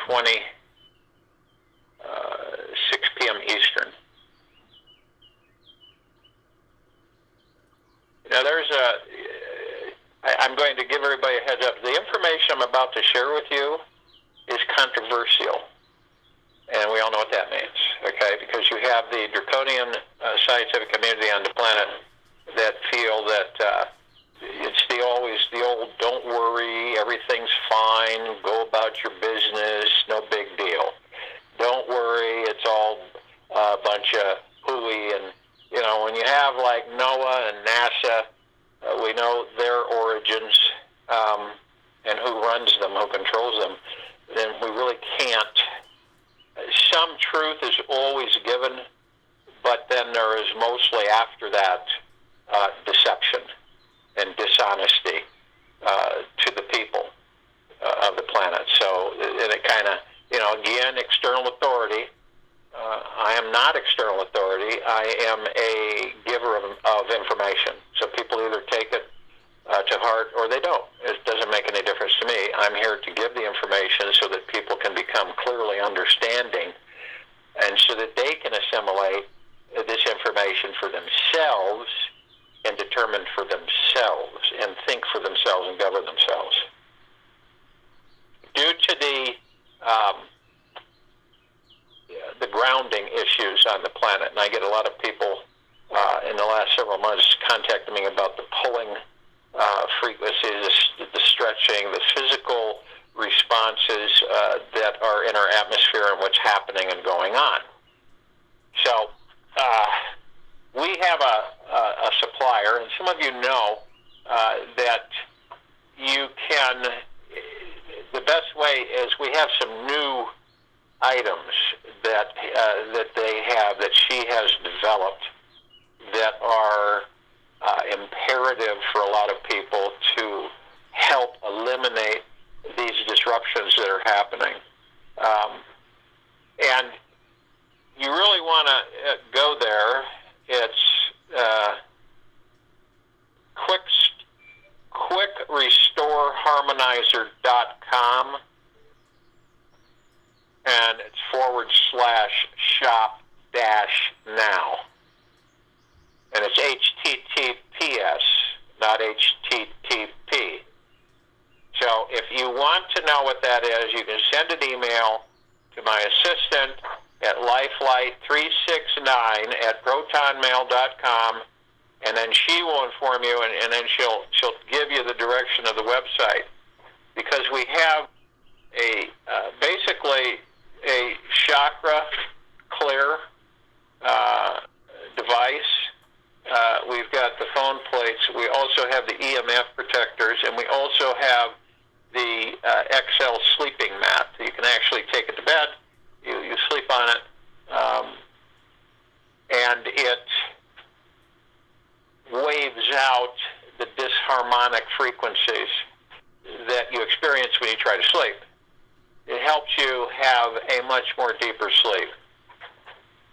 6 p.m. Eastern. Now, I'm going to give everybody a heads up. The information I'm about to share with you is controversial. And we all know what that means, okay? Because you have the draconian scientific community on the planet that feel that it's always the old, don't worry, everything's fine, go about your business, no big deal. Don't worry, it's all a bunch of hooey. And, you know, when you have like NOAA and NASA, we know their origins and who runs them, who controls them, then we really can't. Some truth is always given, but then there is mostly after that deception and dishonesty to the people of the planet. So, and it kind of, you know, again, external authority. I am not external authority. I am a giver of information. So people either take it to heart or they don't. It doesn't make any difference to me. I'm here to give the information so that people can become clearly understanding and so that they can assimilate this information for themselves and determine for themselves and think for themselves and govern themselves. Due to the grounding issues on the planet, and I get a lot of people in the last several months contacting me about the pulling frequencies, the stretching, the physical responses that are in our atmosphere and what's happening and going on. So we have a supplier, and some of you know that you can, the best way is we have some new items that they have, that she has developed, that are imperative for a lot of people to help eliminate these disruptions that are happening. And you really want to go there. It's quickrestoreharmonizer.com, and it's /shop-now. And it's HTTPS, not HTTP. So if you want to know what that is, you can send an email to my assistant at lifelight369@protonmail.com, and then she will inform you, and then she'll give you the direction of the website. Because we have basically a chakra clear device. We've got the phone plates. We also have the EMF protectors, and we also have the XL sleeping mat. You can actually take it to bed. You sleep on it, and it waves out the disharmonic frequencies that you experience when you try to sleep. It helps you have a much more deeper sleep.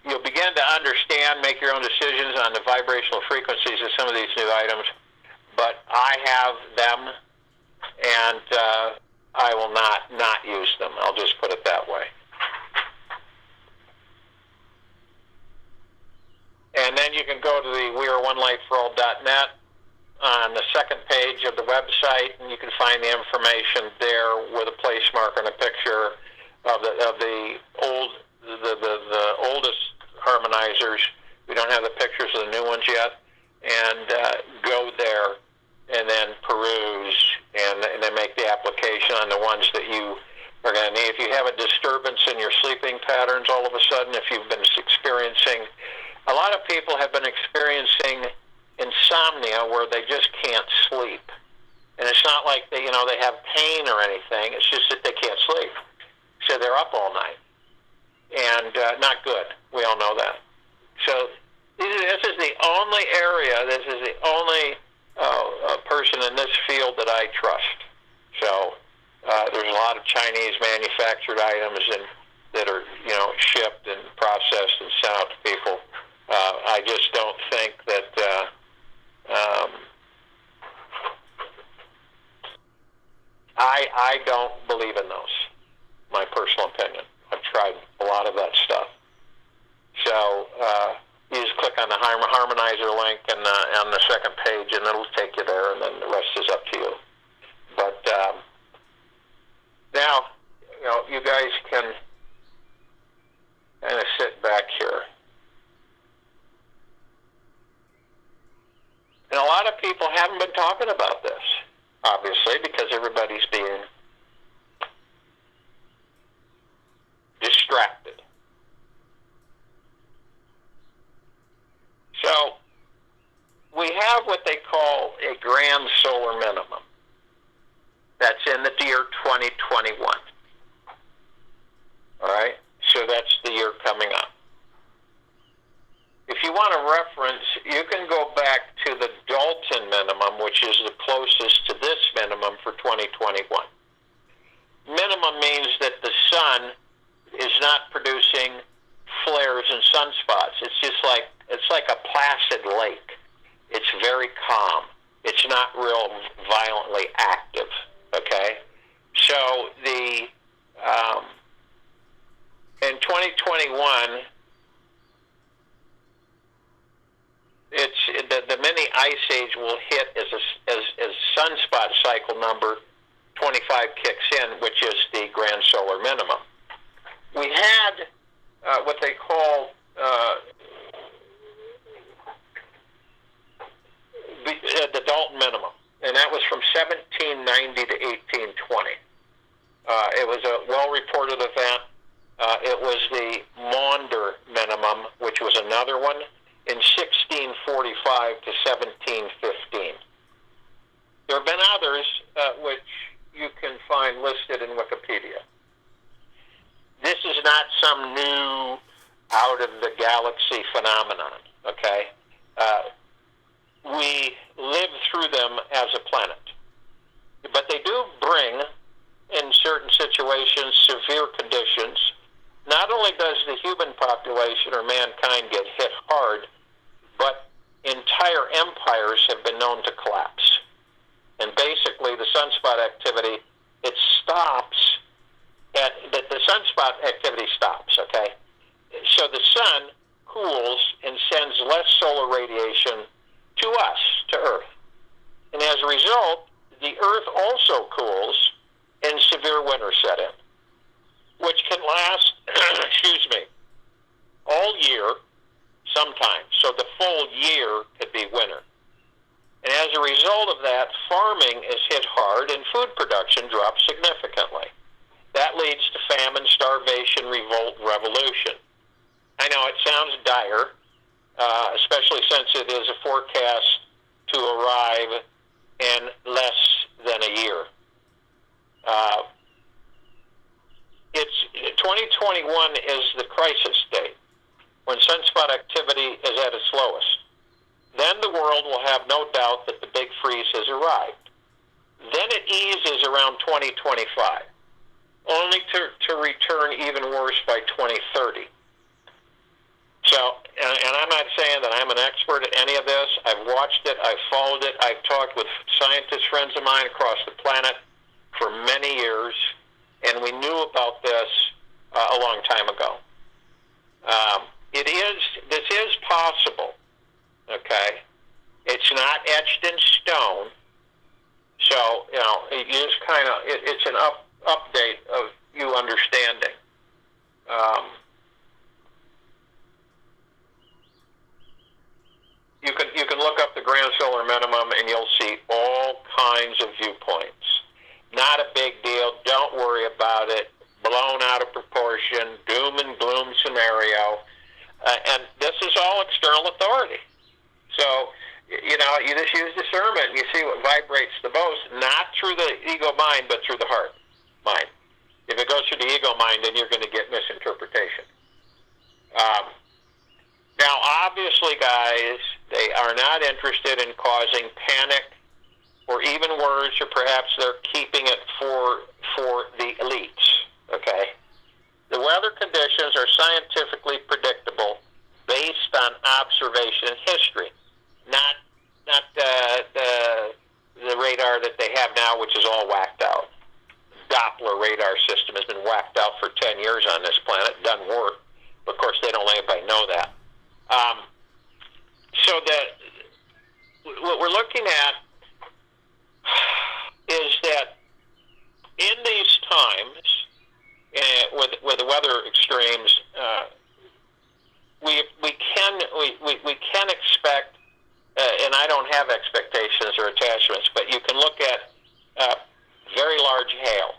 You'll begin to understand, make your own decisions on the vibrational frequencies of some of these new items, but I have them, and I will not use them. I'll just put it that way. And then you can go to the weareonelightforall.net on the second page of the website, and you can find the information there with a place mark and a picture of the oldest harmonizers. We don't have the pictures of the new ones yet. And go there and then peruse and then make the application on the ones that you are going to need. If you have a disturbance in your sleeping patterns all of a sudden, if you've been experiencing, a lot of people have been experiencing insomnia where they just can't sleep. And it's not like they have pain or anything. It's just that they can't sleep. So they're up all night. And not good. We all know that. So this is the only area, this is the only person in this field that I trust. So there's a lot of Chinese manufactured items that are shipped and processed and sent out to people. I just don't think that I don't believe in those my personal opinion. I've tried a lot of that stuff. So you just click on the Harmonizer link and on the second page, and it'll take you there, and then the rest is up to you. But now, you guys can kind of sit back here. And a lot of people haven't been talking about this, obviously, because everybody's being distracted. So we have what they call a grand solar minimum. That's in the year 2021. All right? So that's the year coming up. If you want a reference, you can go back to the Dalton minimum, which is the closest to this minimum for 2021. Minimum means that the sun is not producing flares and sunspots. It's like a placid lake. It's very calm. It's not real violently active. Okay, so in 2021, the mini ice age will hit as sunspot cycle number 25 kicks in, which is the grand solar minimum. We had what they call the Dalton minimum, and that was from 1790 to 1820. It was a well-reported event. It was the Maunder minimum, which was another one, in 1645 to 1715. There have been others which you can find listed in Wikipedia. This is not some new out-of-the-galaxy phenomenon, okay? We live through them as a planet. But they do bring, in certain situations, severe conditions. Not only does the human population or mankind get hit hard, but entire empires have been known to collapse. And basically, the sunspot activity, it stops, the sunspot activity stops, okay? So the sun cools and sends less solar radiation to us, to Earth. And as a result, the Earth also cools and severe winters set in, which can last, all year sometimes. So the full year could be winter. And as a result of that, farming is hit hard and food production drops significantly. That leads to famine, starvation, revolt, revolution. I know it sounds dire, especially since it is a forecast to arrive in less than a year. 2021 is the crisis date, when sunspot activity is at its lowest. Then the world will have no doubt that the big freeze has arrived. Then it eases around 2025, only to return even worse by 2030. So, and I'm not saying that I'm an expert at any of this. I've watched it, I've followed it, I've talked with scientist friends of mine across the planet for many years, and we knew about this a long time ago. This is possible, okay? It's not etched in stone, so, you just kind of, it's an update of you understanding. You can look up the grand solar minimum and you'll see all kinds of viewpoints. Not a big deal. Don't worry about it. Blown out of proportion. Doom and gloom scenario. And this is all external authority. So, you just use discernment and you see what vibrates the most, not through the ego mind, but through the heart mind. If it goes through the ego mind, then you're going to get misinterpretation. Now, obviously, guys, they are not interested in causing panic or even worse, or perhaps they're keeping it for the elites, okay? The weather conditions are scientifically predictable based on observation and history, not the radar that they have now, which is all whacked out. Doppler radar system has been whacked out for 10 years on this planet. It doesn't work. Of course, they don't let anybody know that. So what we're looking at is that in these times, with the weather extremes, we can expect, and I don't have expectations or attachments, but you can look at very large hail.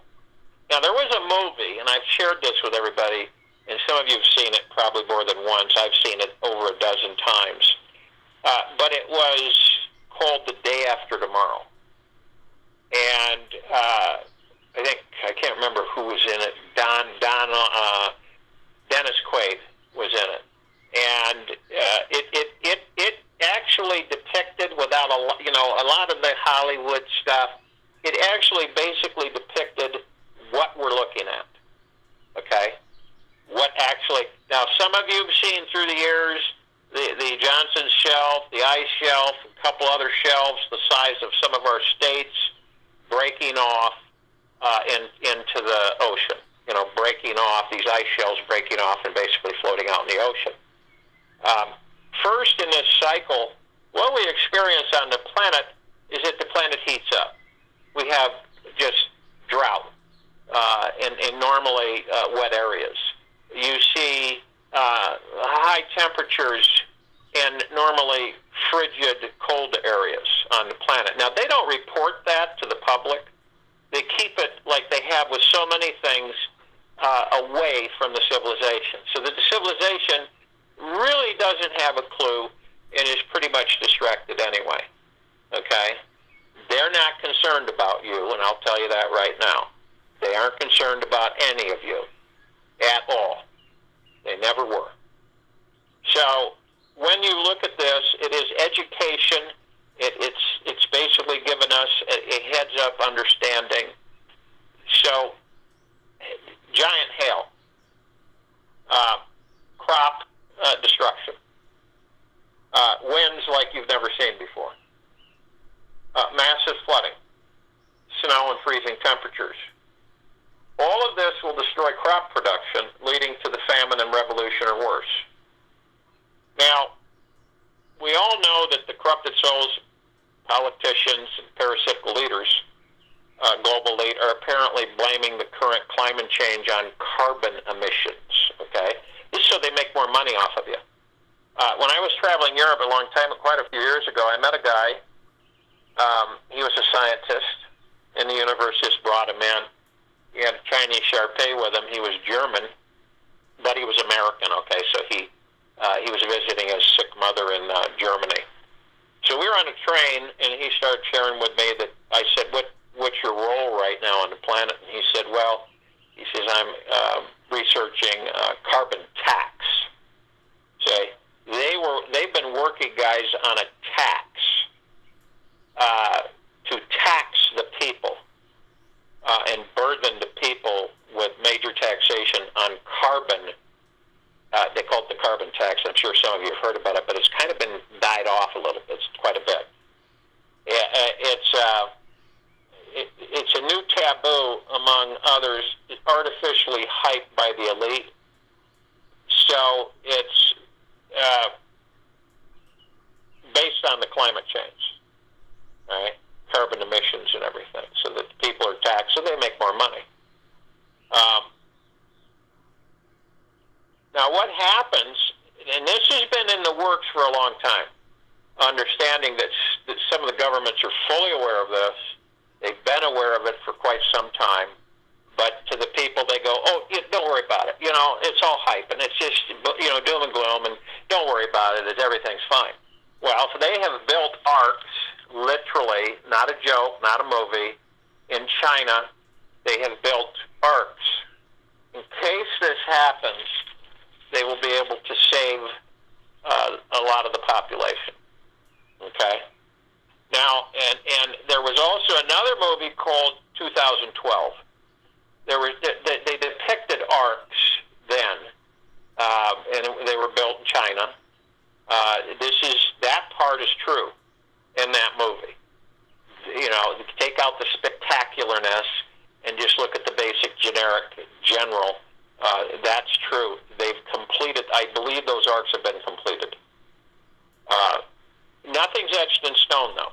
Now, there was a movie, and I've shared this with everybody, and some of you have seen it probably more than once. I've seen it over a dozen times. But it was called The Day After Tomorrow. And I can't remember who was in it. Dennis Quaid was in it. And it actually depicted, without a lot of the Hollywood stuff, it actually basically depicted what we're looking at. Okay? Now, some of you have seen through the years the Johnson Shelf, the ice shelf, a couple other shelves the size of some of our states breaking off into the ocean. Breaking off, these ice shelves breaking off and basically floating out in the ocean. First in this cycle, what we experience on the planet is that the planet heats up. We have just drought in normally wet areas. You see high temperatures in normally frigid, cold areas on the planet. Now, they don't report that to the public. They keep it like they have with so many things away from the civilization. So that the civilization really doesn't have a clue and is pretty much distracted anyway. Okay? They're not concerned about you, and I'll tell you that right now. They aren't concerned about any of you at all. They never were. So when you look at this, it is education. It's basically given us a heads-up understanding. So giant hail, crop destruction, winds like you've never seen before, massive flooding, snow and freezing temperatures. All of this will destroy crop production, leading to the famine and revolution or worse. Now, we all know that the corrupted souls, politicians, and parasitical leaders, global lead, are apparently blaming the current climate change on carbon emissions, okay? This is so they make more money off of you. When I was traveling Europe a long time, quite a few years ago, I met a guy. He was a scientist, and the universe just brought him in. He had a Chinese Shar-Pei with him. He was German, but he was American, okay? So he was visiting his sick mother in Germany. So we were on a train, and he started sharing with me that I said, what's your role right now on the planet? And he said, I'm researching carbon tax. See, they've been working, guys, on a tax to tax the people and burden the people with major taxation on carbon. They call it the carbon tax. I'm sure some of you have heard about it, but it's kind of been died off a little bit, quite a bit. It's a new taboo among others, artificially hyped by the elite. So it's based on the climate change, right? Carbon emissions and everything, so that people are taxed, so they make more money. Now, what happens, and this has been in the works for a long time, understanding that some of the governments are fully aware of this. They've been aware of it for quite some time, but to the people, they go, don't worry about it. It's all hype, and it's just, doom and gloom, and don't worry about it. Everything's fine. Well, so they have built arcs, literally, not a joke, not a movie. In China, they have built arcs. In case this happens, they will be able to save a lot of the population. Okay? Now, and there was also another movie called 2012. They depicted arcs then, and they were built in China. That part is true in that movie. Take out the spectacularness and just look at the generic, general. That's true. They've completed, I believe those arcs have been completed. Nothing's etched in stone, though.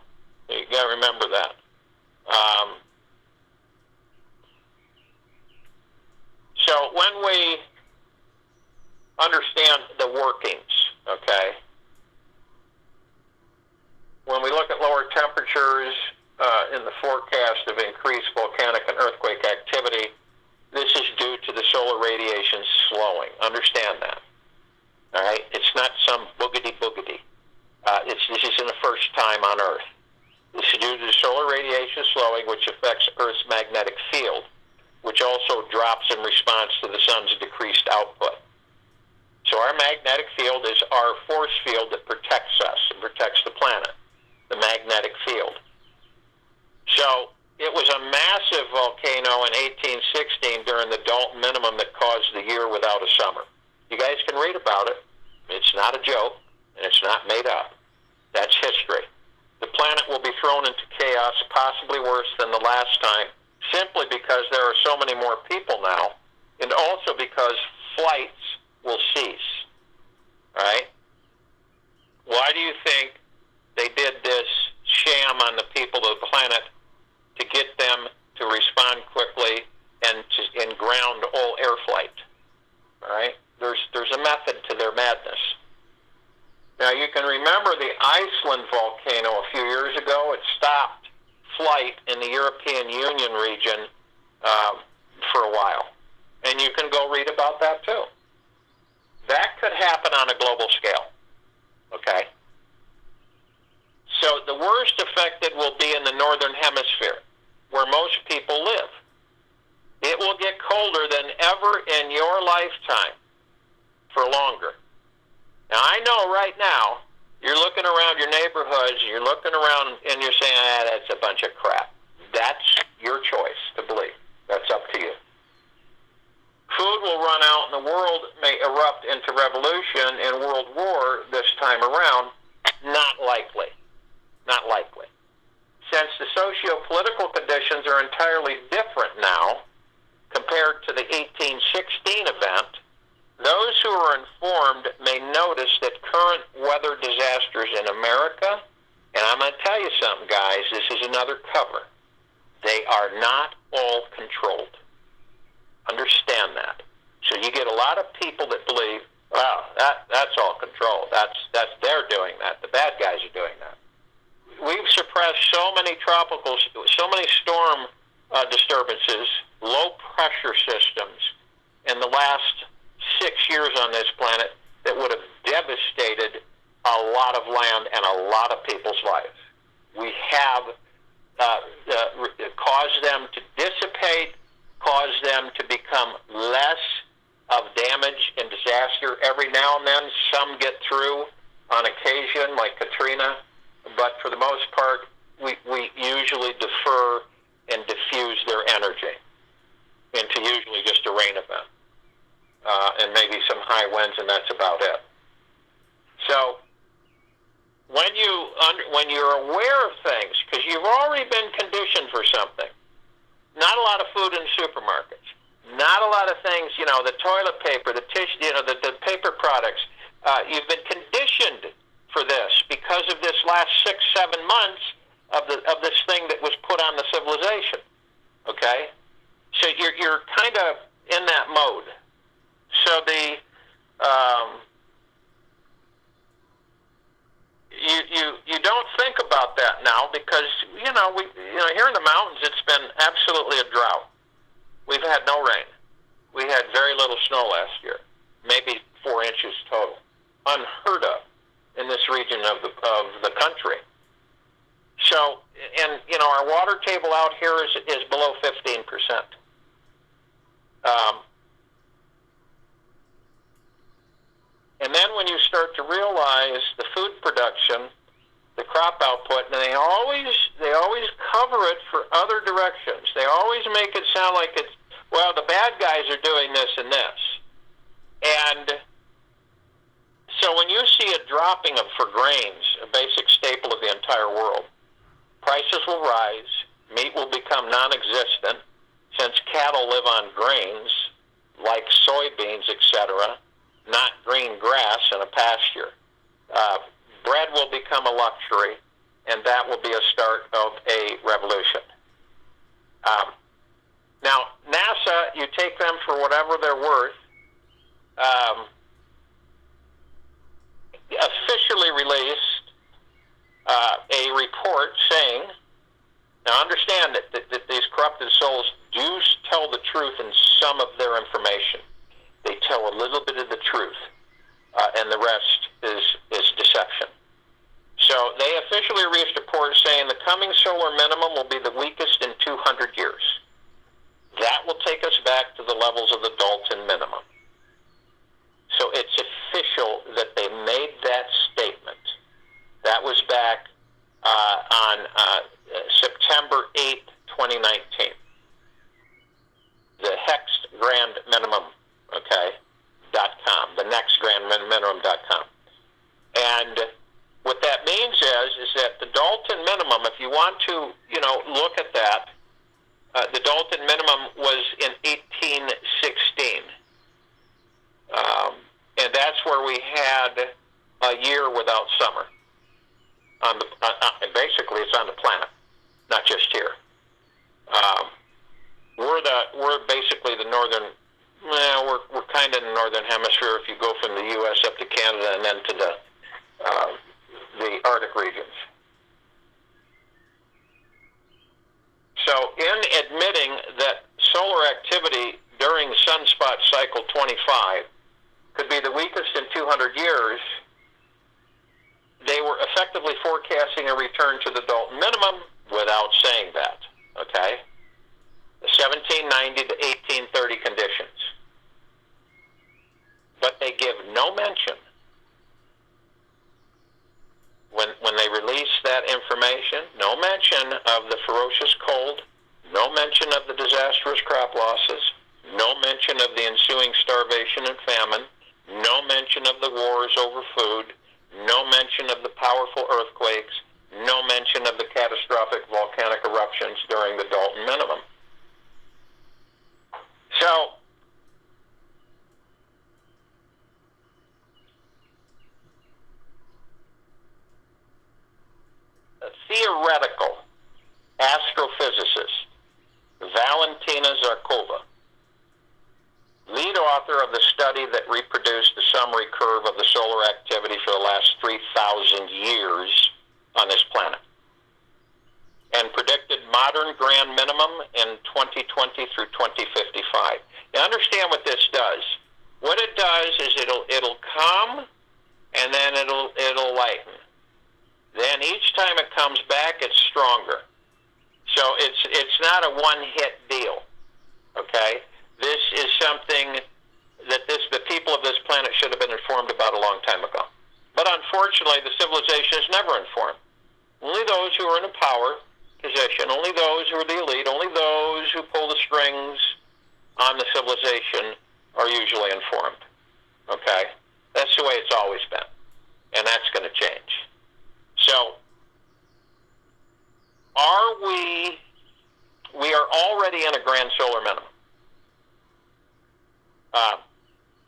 You got to remember that. So when we understand the workings, okay, when we look at lower temperatures in the forecast of increased volcanic and earthquake activity, this is due to the solar radiation slowing. Understand that. All right? It's not some boogity-boogity. This isn't the first time on Earth. This is due to the solar radiation slowing, which affects Earth's magnetic field, which also drops in response to the sun's decreased output. So our magnetic field is our force field that protects us and protects the planet, the magnetic field. So it was a massive volcano in 1816 during the Dalton minimum that caused the year without a summer. You guys can read about it. It's not a joke, and it's not made up. That's history. The planet will be thrown into chaos, possibly worse than the last time, simply because there are so many more people now, and also because flights will cease. Right? Why do you think they did this sham on the people of the planet to get them to respond quickly and ground all air flight? All right? There's a method to their madness. Now, you can remember the Iceland volcano a few years ago. It stopped flight in the European Union region for a while. And you can go read about that, too. That could happen on a global scale. Okay? So the worst affected will be in the northern hemisphere, where most people live. It will get colder than ever in your lifetime for longer. Now, I know right now, you're looking around your neighborhoods, you're looking around and you're saying, that's a bunch of crap. That's your choice to believe. That's up to you. Food will run out and the world may erupt into revolution and world war this time around. Not likely. Not likely. Since the socio-political conditions are entirely different now compared to the 1816 event, those who are informed may notice that current weather disasters in America, and I'm going to tell you something, guys, this is another cover. They are not all controlled. Understand that. So you get a lot of people that believe, well, that's all controlled. That's they're doing that. The bad guys are doing that. We've suppressed so many storm disturbances, low pressure systems in the last 6 years on this planet that would have devastated a lot of land and a lot of people's lives. We have caused them to dissipate, caused them to become less of damage and disaster. Every now and then, some get through on occasion, like Katrina, but for the most part, we usually defer and diffuse their energy into usually just a rain event. And maybe some high winds, and that's about it. So when you're aware of things, because you've already been conditioned for something, not a lot of food in supermarkets, not a lot of things, the toilet paper, the tissue, the paper products, you've been conditioned for this because of this last 6-7 months of this thing that was put on the civilization. Okay, so you're kind of in that mode. So you don't think about that now because here in the mountains it's been absolutely a drought. We've had no rain. We had very little snow last year, maybe 4 inches total, unheard of in this region of the country. So, and our water table out here is below 15%. And then when you start to realize the food production, the crop output, and they always cover it for other directions. They always make it sound like it's, well, the bad guys are doing this and this. And so when you see a dropping for grains, a basic staple of the entire world, prices will rise, meat will become non-existent, since cattle live on grains like soybeans, etc., not green grass in a pasture. Bread will become a luxury, and that will be a start of a revolution. Now, NASA, you take them for whatever they're worth, officially released a report saying, now understand that these corrupted souls do tell the truth in some of their information. They tell a little bit of the truth, and the rest is deception. So they officially released a report saying the coming solar minimum will be the weakest in 200 years. That will take us back to the levels of the Dalton minimum. So it's official that they made that statement. That was back on September 8th, 2019. The Hext Grand Minimum, .com, the next Grand Minimum.com. And what that means is that the Dalton minimum, if you want to, look at that, the Dalton minimum was in 1816. And that's where we had a year without summer. Basically, it's on the planet, not just here. We're basically the northern. Well, we're kind of in the northern hemisphere. If you go from the U.S. up to Canada and then to the Arctic regions. So, in admitting that solar activity during sunspot cycle 25 could be the weakest in 200 years, they were effectively forecasting a return to the Dalton minimum without saying that, The 1790 to 1830 conditions. But they give no mention, when they release that information, no mention of the ferocious cold, no mention of the disastrous crop losses, no mention of the ensuing starvation and famine, no mention of the wars over food, no mention of the powerful earthquakes, no mention of the catastrophic volcanic eruptions during the Dalton minimum. So, a theoretical astrophysicist, Valentina Zarkova, lead author of the study that reproduced the summary curve of the solar activity for the last 3,000 years on this planet, and predicted modern grand minimum in 2020 through 2055. Now understand what this does. What it does is it'll come, and then it'll lighten. Then each time it comes back, it's stronger. So it's not a one-hit deal. This is something that the people of this planet should have been informed about a long time ago. But unfortunately, the civilization is never informed. Only those who are in a power position, only those who are the elite, only those who pull the strings on the civilization are usually informed. That's the way it's always been. And that's going to change. So, we are already in a grand solar minimum.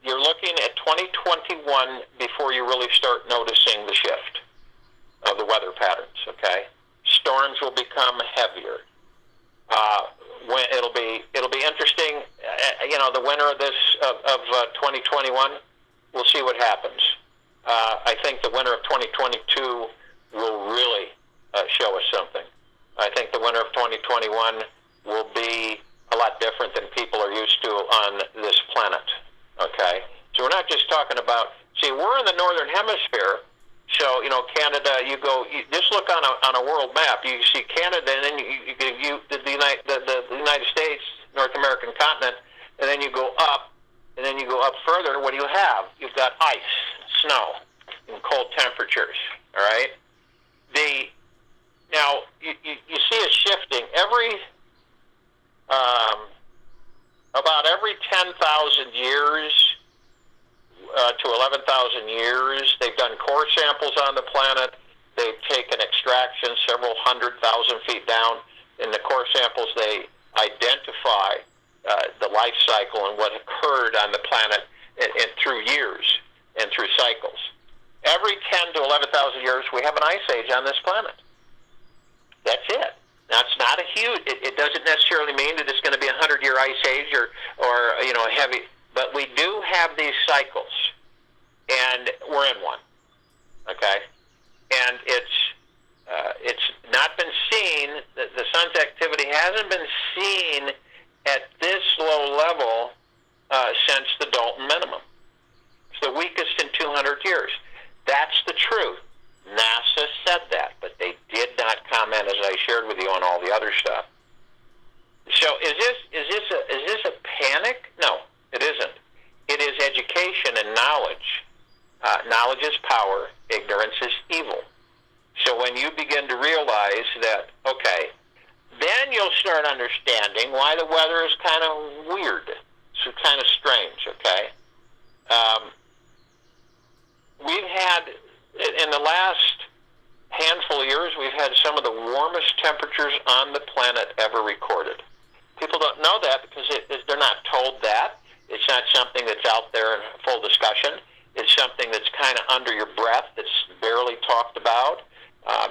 You're looking at 2021 before you really start noticing the shift of the weather patterns, Storms will become heavier. It'll be interesting, the winter of 2021, we'll see what happens. I think the winter of 2022 will really show us something. I think the winter of 2021 will be a lot different than people are used to on this planet, So we're not just talking about, we're in the northern hemisphere, so, Canada, you just look on a world map, you see Canada, and then the United States, North American continent, and then you go up, and then you go up further, what do you have? You've got ice, snow, and cold temperatures, all right? Now, you see it shifting. About every 10,000 years to 11,000 years, they've done core samples on the planet. They've taken extraction several 100,000 feet down. In the core samples, they identify the life cycle and what occurred on the planet and through years and through cycles. Every 10 to 11,000 years, we have an ice age on this planet. That's it. Now, it's not a huge, it doesn't necessarily mean that it's going to be a 100-year ice age or a heavy, but we do have these cycles, and we're in one, okay? And it's not been seen, the sun's activity hasn't been seen at this low level since the Dalton minimum. It's the weakest in 200 years. That's the truth. NASA said that, but they did not comment, as I shared with you, on all the other stuff. So is this a panic? No, it isn't. It is education and knowledge. Knowledge is power. Ignorance is evil. So when you begin to realize that, okay, then you'll start understanding why the weather is kind of weird. It's kind of strange, okay? We've had, in the last handful of years, we've had some of the warmest temperatures on the planet ever recorded. People don't know that because they're not told that. It's not something that's out there in full discussion. It's something that's kind of under your breath, that's barely talked about,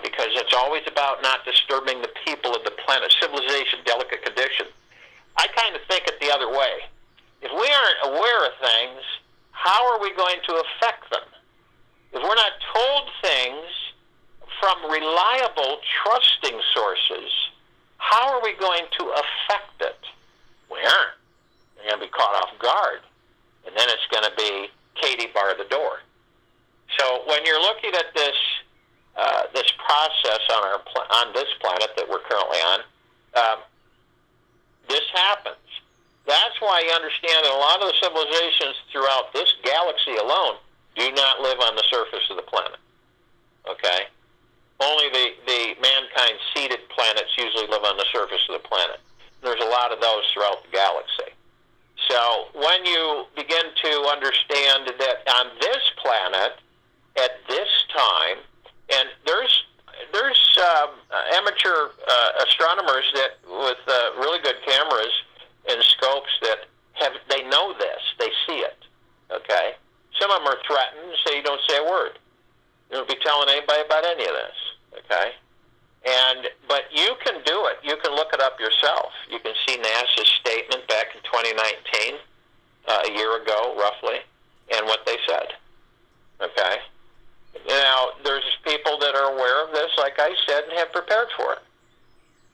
because it's always about not disturbing the people of the planet, civilization, delicate condition. I kind of think it the other way. If we aren't aware of things, how are we going to affect them? If we're not told things from reliable, trusting sources, how are we going to affect it? We aren't. We're going to be caught off guard. And then it's going to be Katie bar the door. So when you're looking at this this process on this planet that we're currently on, this happens. That's why you understand that a lot of the civilizations throughout this galaxy alone do not live on the surface of the planet. Okay? Only the mankind-seeded planets usually live on the surface of the planet. There's a lot of those throughout the galaxy. So when you begin to understand that on this planet, at this time, and there's amateur astronomers that with really good cameras and scopes that they know this, they see it. Okay? Some of them are threatened, so you don't say a word. You don't be telling anybody about any of this, okay? But you can do it. You can look it up yourself. You can see NASA's statement back in 2019, a year ago, roughly, and what they said, okay? Now, there's people that are aware of this, like I said, and have prepared for it.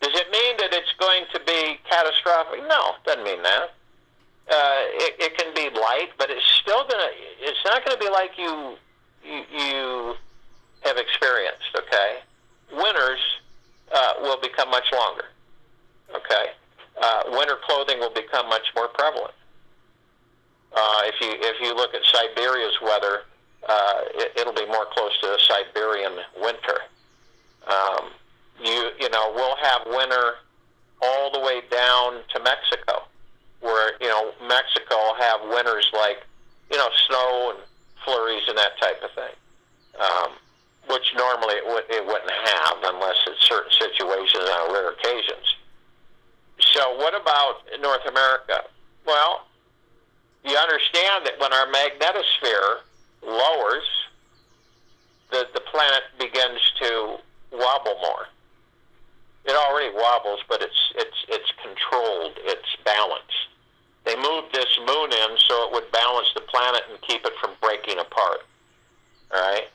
Does it mean that it's going to be catastrophic? No, it doesn't mean that. It can be light, but it's not going to be like you have experienced, okay? Winters will become much longer, okay? Winter clothing will become much more prevalent. If you look at Siberia's weather, it'll be more close to a Siberian winter. We'll have winter all the way down to Mexico, where, Mexico will have winters like, snow and flurries and that type of thing, which normally it wouldn't have unless it's certain situations on rare occasions. So what about North America? Well, you understand that when our magnetosphere lowers, the planet begins to wobble more. It already wobbles, but it's controlled. It's balanced. They moved this moon in so it would balance the planet and keep it from breaking apart. All right?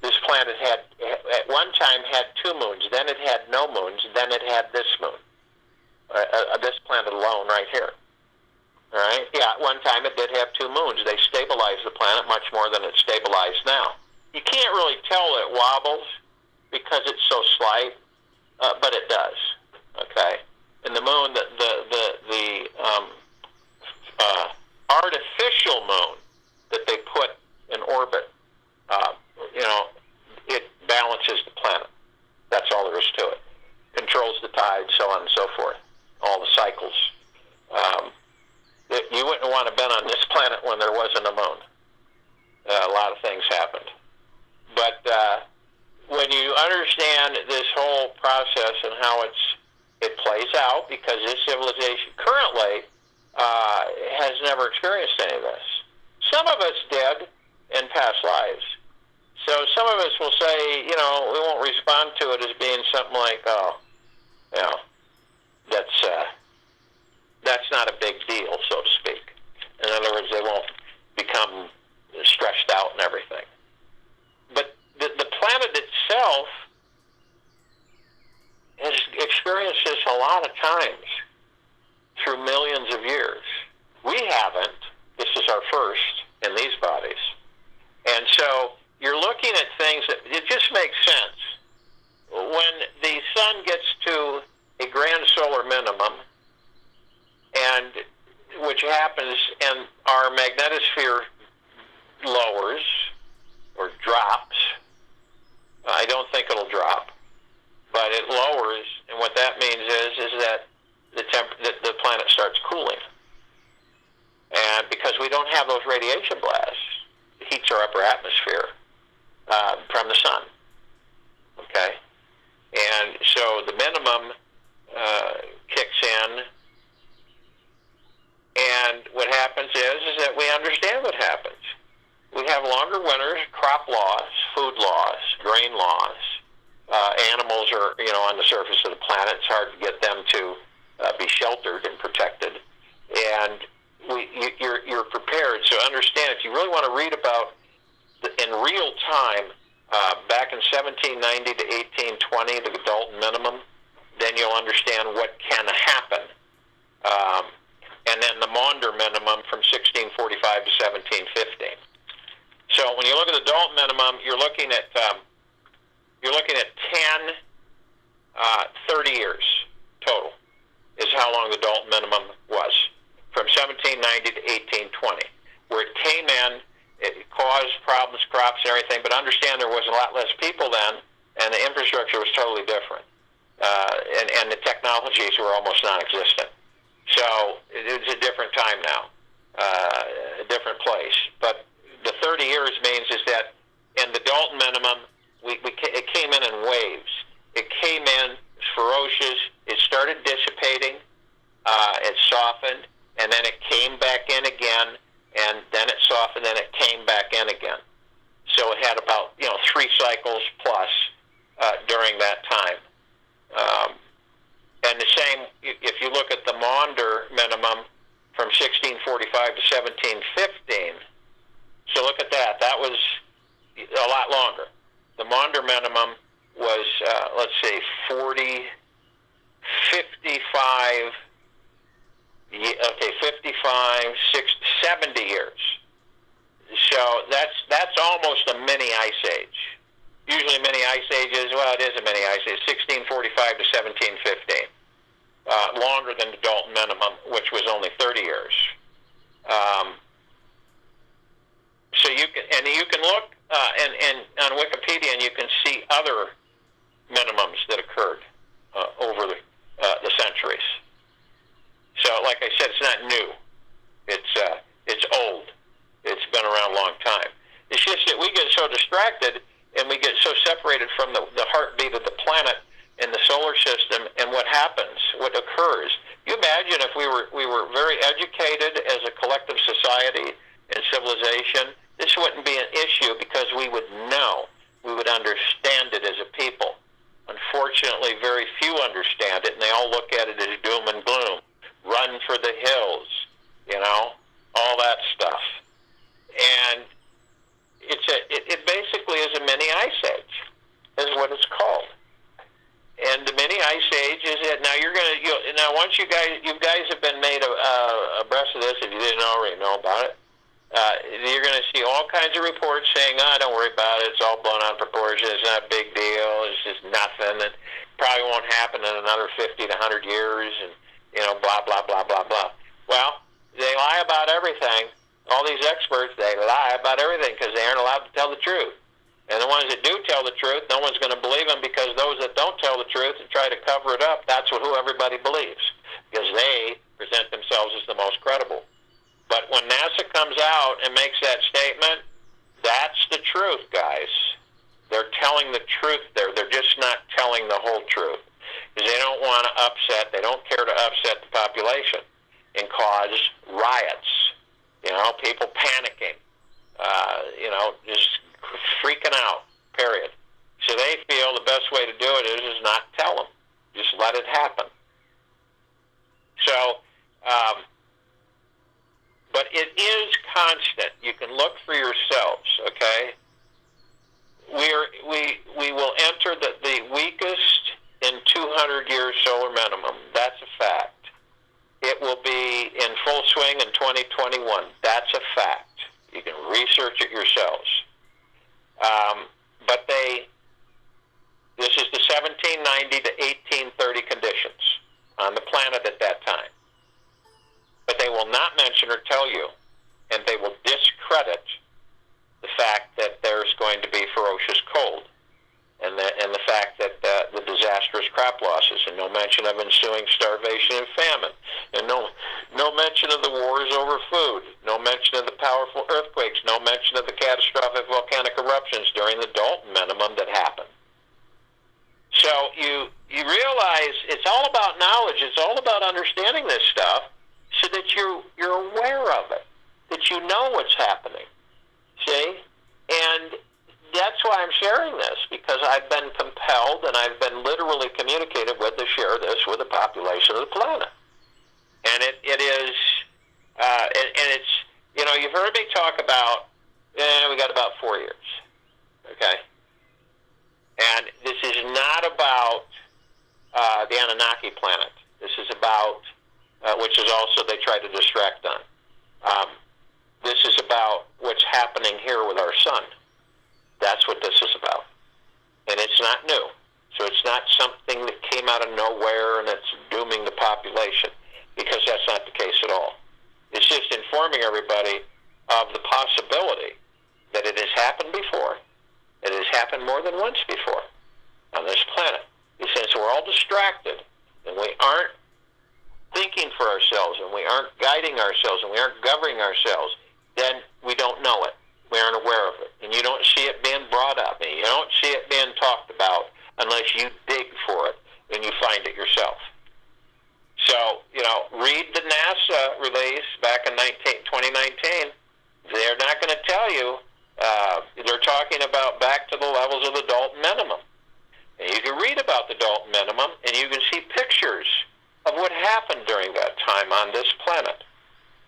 This planet at one time had two moons. Then it had no moons. Then it had this moon. This planet alone right here. All right? Yeah, at one time it did have two moons. They stabilized the planet much more than it's stabilized now. You can't really tell it wobbles because it's so slight, but it does. Okay? And the moon, the artificial moon that they put in orbit, it balances the planet. That's all there is to it. Controls the tide, so on and so forth. All the cycles. You wouldn't want to have been on this planet when there wasn't a moon. A lot of things happened. But when you understand this whole process and how it's It plays out because this civilization currently has never experienced any of this. Some of us did in past lives. So some of us will say, we won't respond to it as being something like, that's not a big deal, so to speak. In other words, they won't become stressed out and everything. But the planet itself has experienced this a lot of times through millions of years. We haven't. This is our first in these bodies. And so you're looking at things that it just makes sense. When the sun gets to a grand solar minimum, and which happens, and our magnetosphere lowers or drops. I don't think it'll drop, but it lowers, and what that means is that the planet starts cooling. And because we don't have those radiation blasts, it heats our upper atmosphere from the sun. Okay? And so the minimum kicks in, and what happens is that we understand what happens. We have longer winters, crop loss, food loss, grain loss. Animals are, on the surface of the planet. It's hard to get them to be sheltered and protected. And you're prepared. So understand, if you really want to read about in real time, back in 1790 to 1820, the Dalton minimum, then you'll understand what can happen. And then the Maunder minimum from 1645 to 1715. So when you look at the Dalton minimum, you're looking at 10, 30 years total is how long the Dalton minimum was, from 1790 to 1820, where it came in. It caused problems, crops, and everything. But understand there was a lot less people then, and the infrastructure was totally different, and the technologies were almost non-existent. So it's a different time now, a different place. But the 30 years means is that in the Dalton minimum, it came in waves. It came in ferocious. It started dissipating. It softened, and then it came back in again, and then it softened, and it came back in again. So it had about 3 cycles plus during that time. And the same, if you look at the Maunder minimum from 1645 to 1715, so look at that. That was a lot longer. The Maunder minimum was, 70 years. So that's almost a mini ice age. Usually mini ice ages, it is a mini ice age, 1645 to 1715. Longer than the Dalton minimum, which was only 30 years. So you can look and on Wikipedia, and you can see other minimums that occurred over the centuries. So, like I said, it's not new. It's old. It's been around a long time. It's just that we get so distracted and we get so separated from the heartbeat of the planet and the solar system, and what happens, what occurs. You imagine if we were very educated as a collective society and civilization, this wouldn't be an issue because we would know, we would understand it as a people. Unfortunately, very few understand it, and they all look at it as doom and gloom. Run for the hills, all that stuff. And it basically is a mini ice age, is what it's called. And the mini ice age is that now now once you guys have been made abreast of this, if you didn't already know about it, you're going to see all kinds of reports saying, don't worry about it, it's all blown out of proportion, it's not a big deal, it's just nothing, it probably won't happen in another 50 to 100 years, and blah, blah, blah, blah, blah. Well, they lie about everything. All these experts, they lie about everything because they aren't allowed to tell the truth. And the ones that do tell the truth, no one's going to believe them, because those that don't tell the truth and try to cover it up, that's who everybody believes, because they present themselves as the most credible. But when NASA comes out and makes that statement, that's the truth, guys. They're telling the truth there. They're just not telling the whole truth. because they don't want to upset, they don't care to upset the population and cause riots, people panicking, just freaking out, period. So they feel the best way to do it is not tell them. Just let it happen. So, but it is constant. You can look for yourselves, okay? We will enter the weakest in 200-year solar minimum. That's a fact. It will be in full swing in 2021. That's a fact. You can research it yourselves. But this is the 1790 to 1830 conditions on the planet at that time. But they will not mention or tell you, and they will discredit the fact that there's going to be ferocious cold, and the fact that the disastrous crop losses, and no mention of ensuing starvation and famine, and no mention of the wars over food, no mention of the powerful earthquakes, no mention of the catastrophic volcanic eruptions during the Dalton minimum that happened. So you realize it's all about knowledge. It's all about understanding this stuff so that you're aware of it, that you know what's happening. See? And that's why I'm sharing this, because I've been compelled and I've been literally communicated with to share this with the population of the planet. And it is, and it's, you've heard me talk about, we got about 4 years, okay? And this is not about the Anunnaki planet. This is about, which is also they try to distract on. This is about what's happening here with our sun. That's what this is about. And it's not new. So it's not something that came out of nowhere and it's dooming the population, because that's not the case at all. It's just informing everybody of the possibility that it has happened before. It has happened more than once before on this planet. Since we're all distracted and we aren't thinking for ourselves and we aren't guiding ourselves and we aren't governing ourselves, then we don't know it. We aren't aware of it. And you don't see it being brought up. And you don't see it being talked about unless you dig for it and you find it yourself. So, read the NASA release back in 2019. They're not going to tell you. They're talking about back to the levels of the Dalton minimum. And you can read about the Dalton minimum, and you can see pictures of what happened during that time on this planet.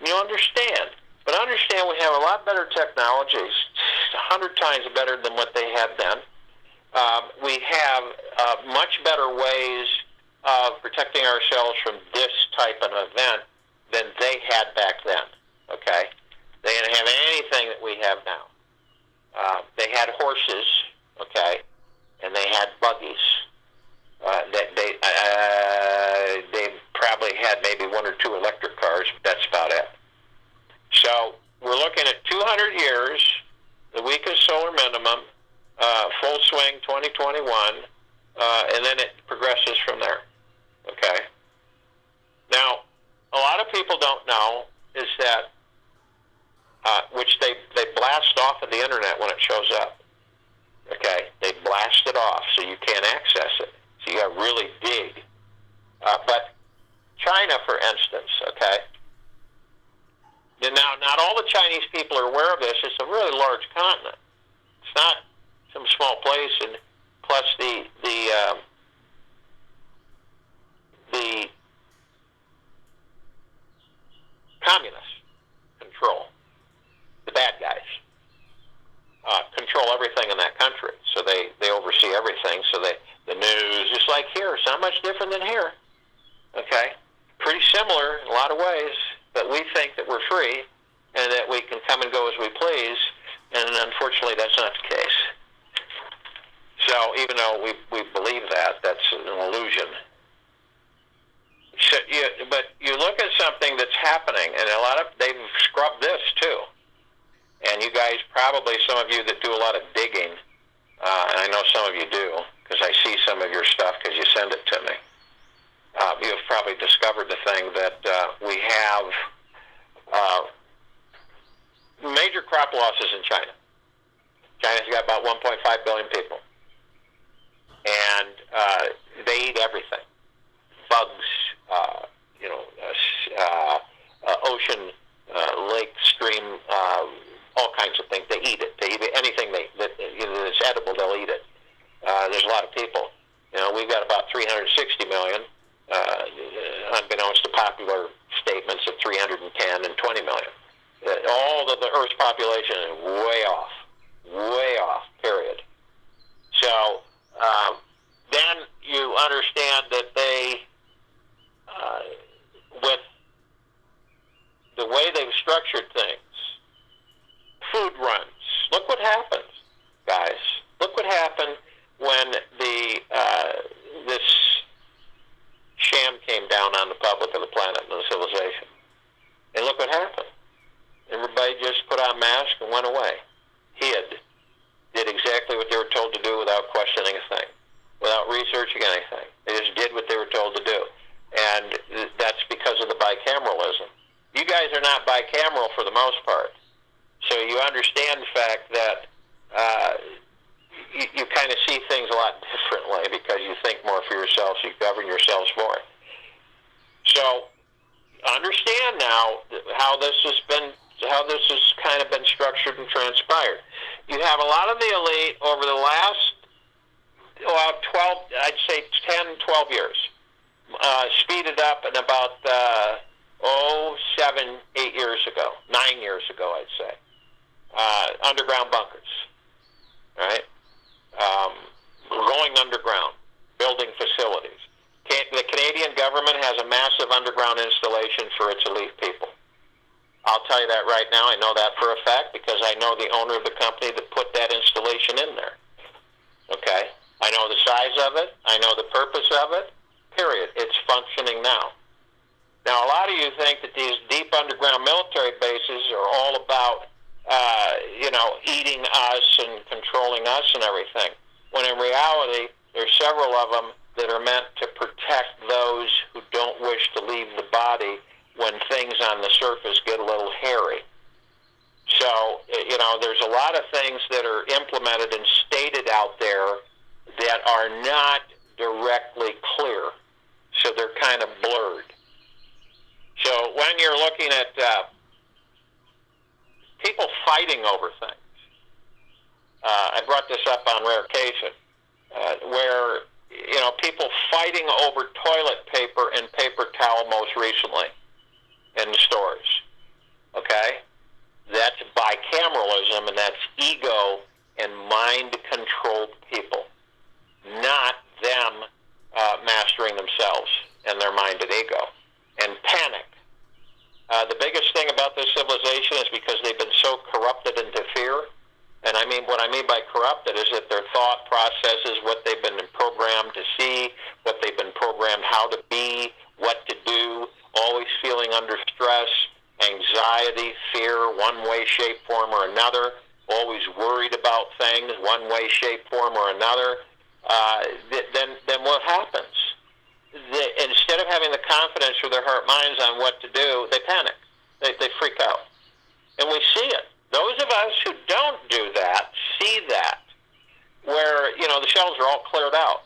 You understand. But understand we have a lot better technologies, 100 times better than what they had then. We have much better ways of protecting ourselves from this type of event than they had back then, okay? They didn't have anything that we have now. They had horses, okay, and they had buggies. They probably had maybe 1 or 2 electric cars, but that's about it. So we're looking at 200 years, the weakest solar minimum, full swing 2021, and then it progresses from there. Okay? Now, a lot of people don't know is that, which they blast off of the internet when it shows up. Okay? They blast it off so you can't access it. So you got to really dig. But China, for instance, okay? Now, not all the Chinese people are aware of this. It's a really large continent. It's not some small place, and plus the communists control, the bad guys, control everything in that country. So they oversee everything. So the news, just like here, it's not much different than here. Okay? Pretty similar in a lot of ways. But we think that we're free and that we can come and go as we please, and unfortunately that's not the case. So even though we believe that, that's an illusion. So but you look at something that's happening, and they've scrubbed this too. And you guys, probably some of you that do a lot of digging, and I know some of you do, because I see some of your stuff because you send it to me. You've probably discovered the thing that we have major crop losses in China. China's got about 1.5 billion people. And they eat everything. ocean, lake, stream, all kinds of things. They eat it. They eat it. Anything that's edible, they'll eat it. There's a lot of people. We've got about 360 million, unbeknownst to popular statements of 310 and 20 million. All of the Earth's population is way off, period. So then you understand that they, with the way they've structured things, food runs. Look what happened, guys. Look what happened when this sham came down on the public of the planet and the civilization. And look what happened. Everybody just put on masks and went away. Hid. Did exactly what they were told to do without questioning a thing, without researching anything. They just did what they were told to do. And that's because of the bicameralism. You guys are not bicameral for the most part. So you understand the fact that you kind of see things a lot differently because you think more for yourselves, you govern yourselves more. So understand now how this has kind of been structured and transpired. You have a lot of the elite over the last 10, 12 years, speeded up in about 7, 8 years ago, 9 years ago, I'd say. Underground bunkers, right? Going underground, building facilities. The Canadian government has a massive underground installation for its elite people. I'll tell you that right now. I know that for a fact because I know the owner of the company that put that installation in there. Okay? I know the size of it. I know the purpose of it. Period. It's functioning now. Now, a lot of you think that these deep underground military bases are all about, eating us and controlling us and everything, when in reality, there's several of them that are meant to protect those who don't wish to leave the body when things on the surface get a little hairy. So, there's a lot of things that are implemented and stated out there that are not directly clear. So they're kind of blurred. So when you're looking at people fighting over things, I brought this up on rare occasion, where, people fighting over toilet paper and paper towel most recently in the stores, okay? That's bicameralism, and that's ego and mind-controlled people, not them mastering themselves and their mind and ego. And panic. The biggest thing about this civilization is because they've been so corrupted into fear. And what I mean by corrupted is that their thought processes, what they've been programmed to see, what they've been programmed how to be, what to do, always feeling under stress, anxiety, fear, one way, shape, form, or another, always worried about things, one way, shape, form, or another. Then what happens? Instead of having the confidence for their heart minds on what to do, they panic. They freak out. And we see it. Those of us who don't do that see that, where, the shelves are all cleared out.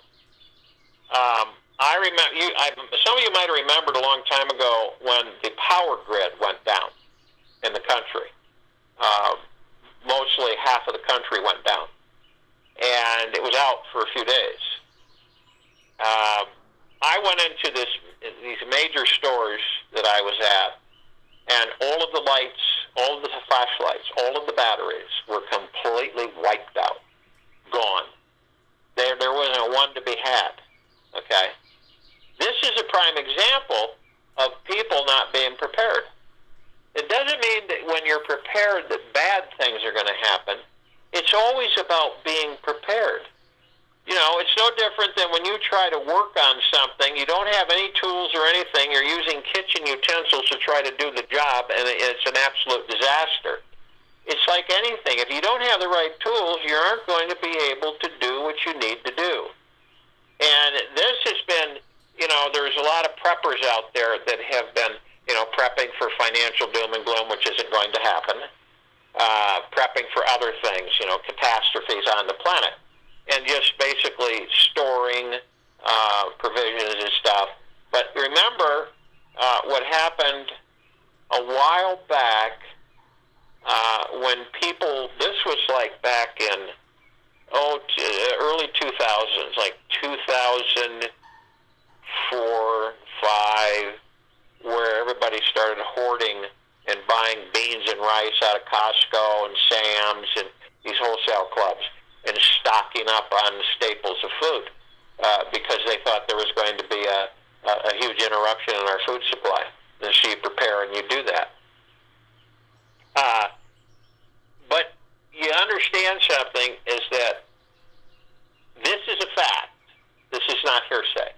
I remember, some of you might have remembered a long time ago when the power grid went down in the country. Mostly half of the country went down. And it was out for a few days. I went into these major stores that I was at, and all of the lights, all of the flashlights, all of the batteries were completely wiped out, gone. There wasn't one to be had, okay? This is a prime example of people not being prepared. It doesn't mean that when you're prepared that bad things are going to happen. It's always about being prepared. It's no different than when you try to work on something, you don't have any tools or anything, you're using kitchen utensils to try to do the job, and it's an absolute disaster. It's like anything. If you don't have the right tools, you aren't going to be able to do what you need to do. And this has been, there's a lot of preppers out there that have been, prepping for financial doom and gloom, which isn't going to happen, prepping for other things, catastrophes on the planet. And just basically storing provisions and stuff. But remember what happened a while back when people, this was like back in, early 2000s, like 2004, 5, where everybody started hoarding and buying beans and rice out of Costco and Sam's and these wholesale clubs and stocking up on staples of food because they thought there was going to be a huge interruption in our food supply. And so you prepare and you do that. But you understand something is that this is a fact. This is not hearsay.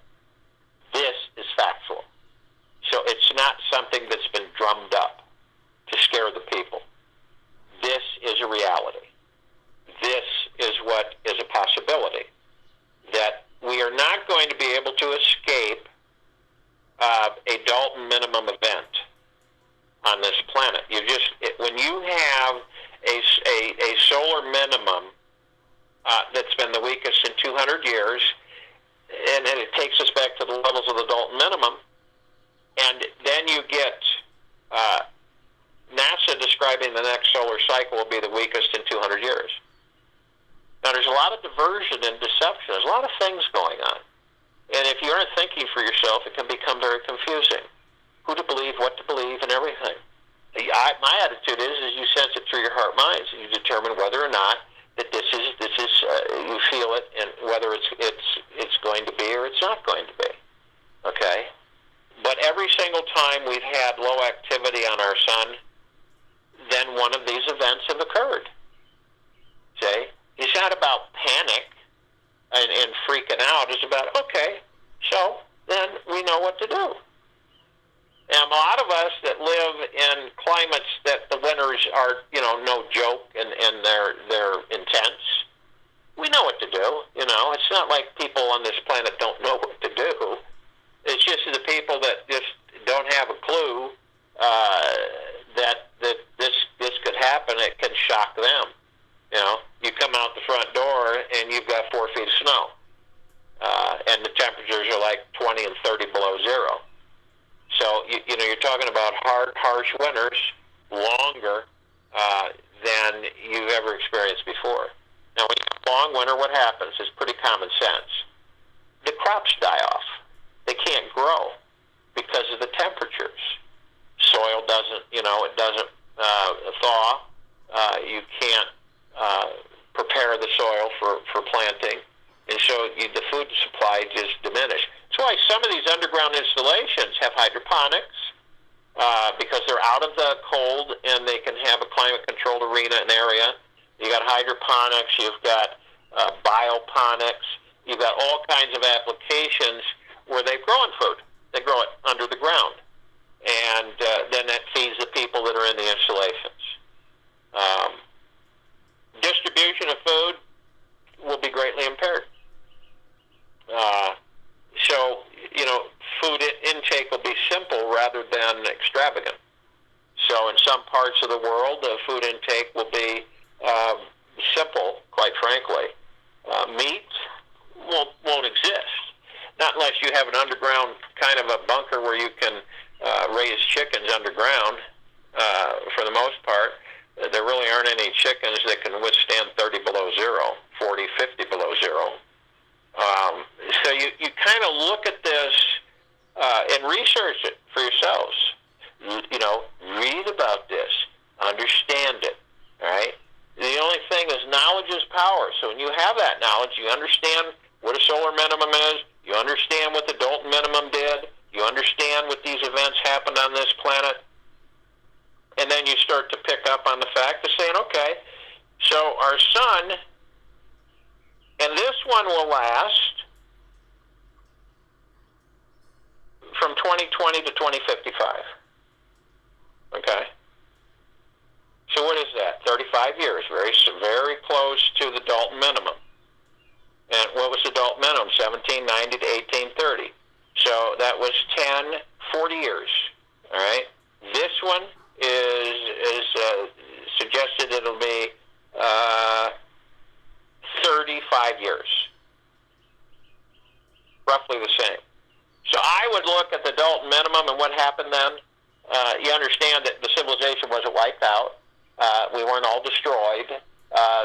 This is factual. So it's not something that's been drummed up to scare the people. This is a reality. This is what is a possibility. That we are not going to be able to escape a Dalton minimum event on this planet. When you have a solar minimum that's been the weakest in 200 years, and then it takes us back to the levels of the Dalton minimum, and then you get NASA describing the next solar cycle will be the weakest in 200 years. Now, there's a lot of diversion and deception. There's a lot of things going on. And if you aren't thinking for yourself, it can become very confusing. Who to believe, what to believe, and everything. My attitude is you sense it through your heart minds, and you determine whether or not that this is you feel it, and whether it's going to be or it's not going to be. Okay? But every single time we've had low activity on our sun, then one of these events have occurred. See? It's not about panic and freaking out. It's about, okay, so then we know what to do. And a lot of us that live in climates that the winters are, no joke and they're intense, we know what to do. It's not like people on this planet don't know what to do. It's just the people that just don't have a clue that this could happen. It can shock them. You come out the front door and you've got 4 feet of snow, and the temperatures are like 20 and 30 below zero. So you're talking about harsh winters, longer than you've ever experienced before. Now, when you have a long winter, what happens? It's pretty common sense. The crops die off. They can't grow because of the temperatures. Soil doesn't, it doesn't thaw. You can't prepare the soil for planting, and so the food supply just diminishes. That's why some of these underground installations have hydroponics, because they're out of the cold and they can have a climate-controlled arena and area. You got hydroponics, you've got bioponics, you've got all kinds of applications where they've grown food. They grow it under the ground, and then that feeds the people that are in the installations. Distribution of food will be greatly impaired. So, food intake will be simple rather than extravagant. So in some parts of the world, the food intake will be simple, quite frankly. Meat won't exist. Not unless you have an underground kind of a bunker where you can raise chickens underground. For the most part, there really aren't any chickens that can withstand 30 below zero, 40, 50 below zero. So you kind of look at this and research it for yourselves. Read about this, understand it, all right? The only thing is knowledge is power. So when you have that knowledge, you understand what a solar minimum is, you understand what the Dalton minimum did, you understand what these events happened on this planet, and then you start to pick up on the fact of saying, okay, so our sun, and this one will last from 2020 to 2055. Okay? So what is that? 35 years, very close to the Dalton minimum. And what was the Dalton minimum? 1790 to 1830. So that was 40 years. All right? This one is suggested it'll be 35 years. Roughly the same. So I would look look at the Dalton minimum and what happened then, you understand that the civilization wasn't wiped out. We weren't all destroyed.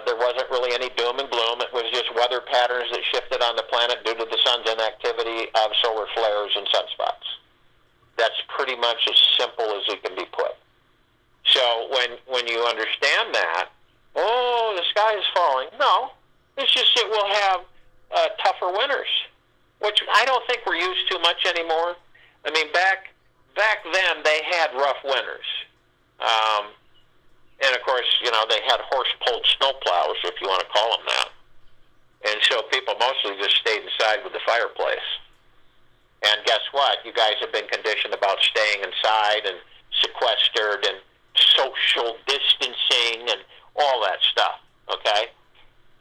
There wasn't really any doom and gloom. It was just weather patterns that shifted on the planet due to the sun's inactivity of solar flares and sunspots. That's pretty much as simple as it can be put. So when you understand that, oh, the sky is falling. No, it's just that we'll have tougher winters, which I don't think we're used to much anymore. I mean, back then they had rough winters. And, of course, you know, they had horse-pulled snowplows, if you want to call them that. And so people mostly just stayed inside with the fireplace. And guess what? You guys have been conditioned about staying inside and sequestered and social distancing and all that stuff, okay?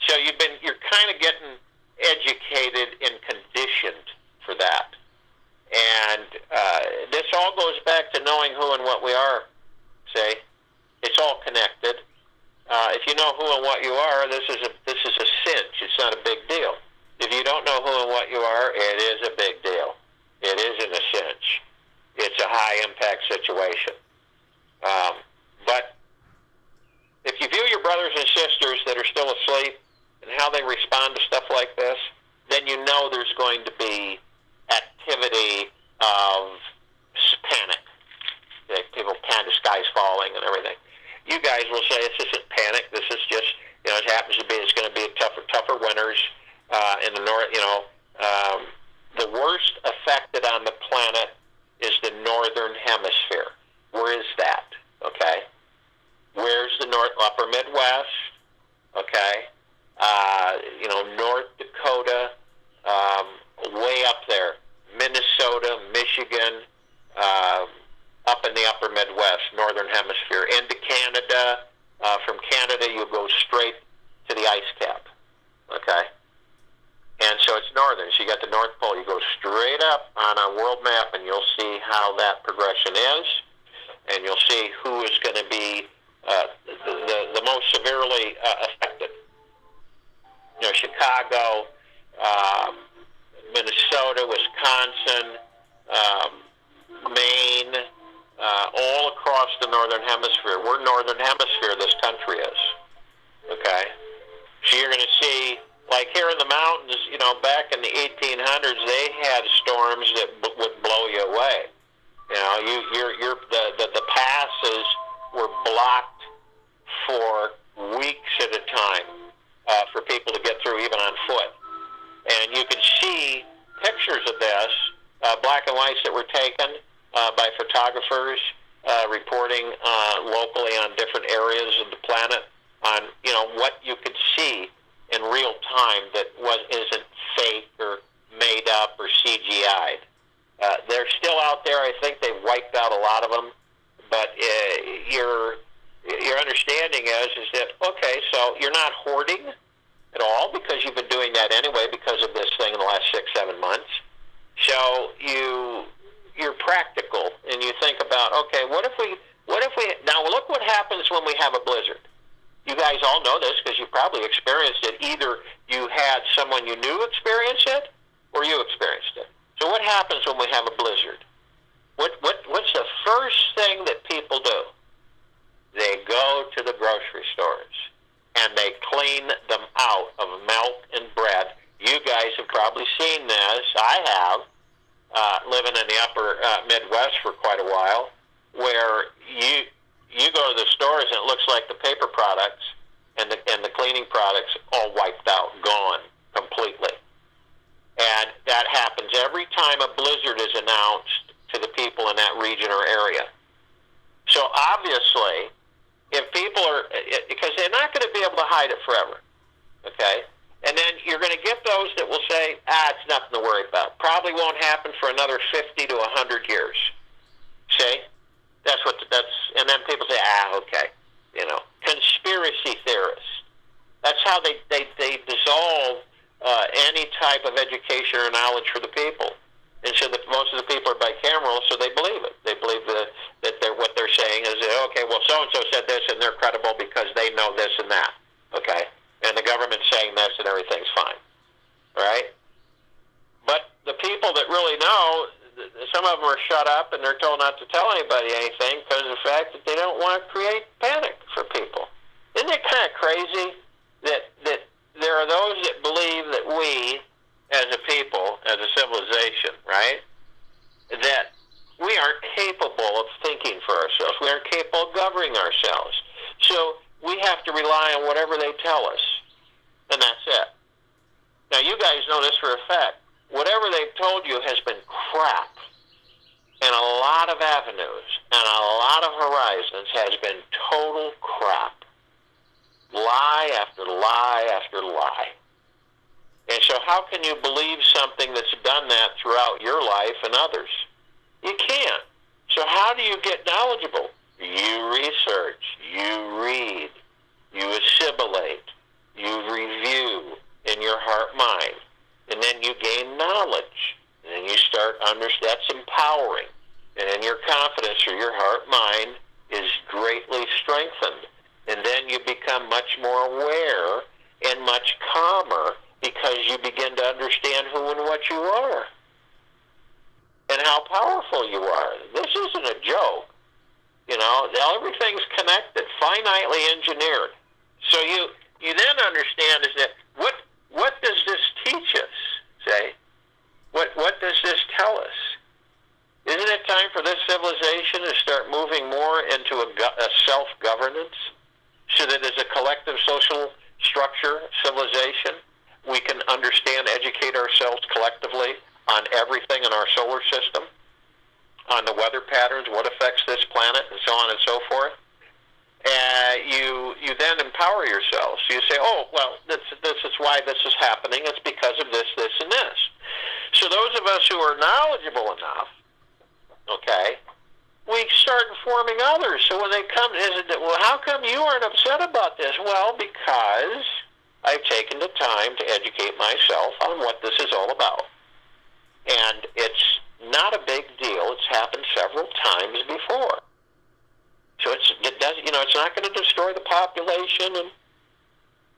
So you're kind of getting educated and conditioned for that. And this all goes back to knowing who and what we are, see? It's all connected. If you know who and what you are, this is a cinch. It's not a big deal. If you don't know who and what you are, it is a big deal. It isn't a cinch. It's a high-impact situation. But if you view your brothers and sisters that are still asleep and how they respond to stuff like this, then you know there's going to be activity of panic. People panic, the sky's falling and everything. You guys will say this isn't panic. This is just, you know, it happens to be. It's going to be tougher winters in the north. You know, the worst affected on the planet is the northern hemisphere. Where is that? Okay, where's the upper Midwest? Okay, you know, North Dakota, way up there, Minnesota, Michigan. Up in the upper Midwest, northern hemisphere, into Canada. From Canada, you go straight to the ice cap, okay? And so it's northern. So you got the North Pole. You go straight up on a world map, and you'll see how that progression is, and you'll see who is going to be the most severely affected. You know, Chicago, Minnesota, Wisconsin, Maine, all across the northern hemisphere. We're northern hemisphere, this country is. Okay? So you're going to see, like here in the mountains, you know, back in the 1800s, they had storms that would blow you away. You know, the passes were blocked for weeks at a time for people to get through, even on foot. And you can see pictures of this, black and whites that were taken by photographers reporting locally on different areas of the planet on, you know, what you could see in real time that isn't fake or made up or CGI'd. They're still out there. I think they wiped out a lot of them. But your understanding is that, okay, so you're not hoarding at all because you've been doing that anyway because of this thing in the last 6-7 months. So you're practical and you think about, okay, what if we now look what happens when we have a blizzard. You guys all know this because you probably experienced it. Either you had someone you knew experience it or you experienced it. So what happens when we have a blizzard? What's the first thing that people do? They go to the grocery stores and they clean them out of milk and bread. You guys have probably seen this. I have, living in the upper Midwest for quite a while, where you go to the stores and it looks like the paper products and the cleaning products all wiped out, gone completely. And that happens every time a blizzard is announced to the people in that region or area. So obviously, if people are, because they're not going to be able to hide it forever, okay? And then you're going to get those that will say, it's nothing to worry about. Probably won't happen for another 50 to 100 years. See? And then people say, okay. You know, conspiracy theorists. That's how they dissolve any type of education or knowledge for the people. And so most of the people are bicameral, so they believe it. They believe that what they're saying is, okay, well, so-and-so said this, and they're credible because they know this and that. Okay? And the government's saying this, and everything's fine. All right? But the people that really know, some of fact that they don't want to create panic for people. Isn't it kind of crazy that there are those that believe that we, as a people, as a civilization, right, that we aren't capable of thinking for ourselves. We aren't capable of governing ourselves. So we have to rely on whatever they tell us, and that's it. Now, you guys know this for a fact. Whatever they've told you has been crap. And a lot of avenues and a lot of horizons has been total crap. Lie after lie after lie. And so how can you believe something that's done that throughout your life and others? You can't. So how do you get knowledgeable? You research, you read, you assimilate, you review in your heart-mind, and then you gain knowledge. And then you start that's empowering. And then your confidence or your heart-mind is greatly strengthened. And then you become much more aware and much calmer because you begin to understand who and what you are and how powerful you are. This isn't a joke. You know, everything's connected, finitely engineered. So you then understand is that what does this teach us, say? What does this tell us? Isn't it time for this civilization to start moving more into a self-governance so that as a collective social structure, civilization, we can understand, educate ourselves collectively on everything in our solar system, on the weather patterns, what affects this planet, and so on and so forth? You then empower yourselves. So you say, oh, well, this is why this is happening. It's because of this, this, and this. So those of us who are knowledgeable enough, okay, we start informing others. So when they come, well, how come you aren't upset about this? Well, because I've taken the time to educate myself on what this is all about. And it's not a big deal. It's happened several times before. So it's not going to destroy the population and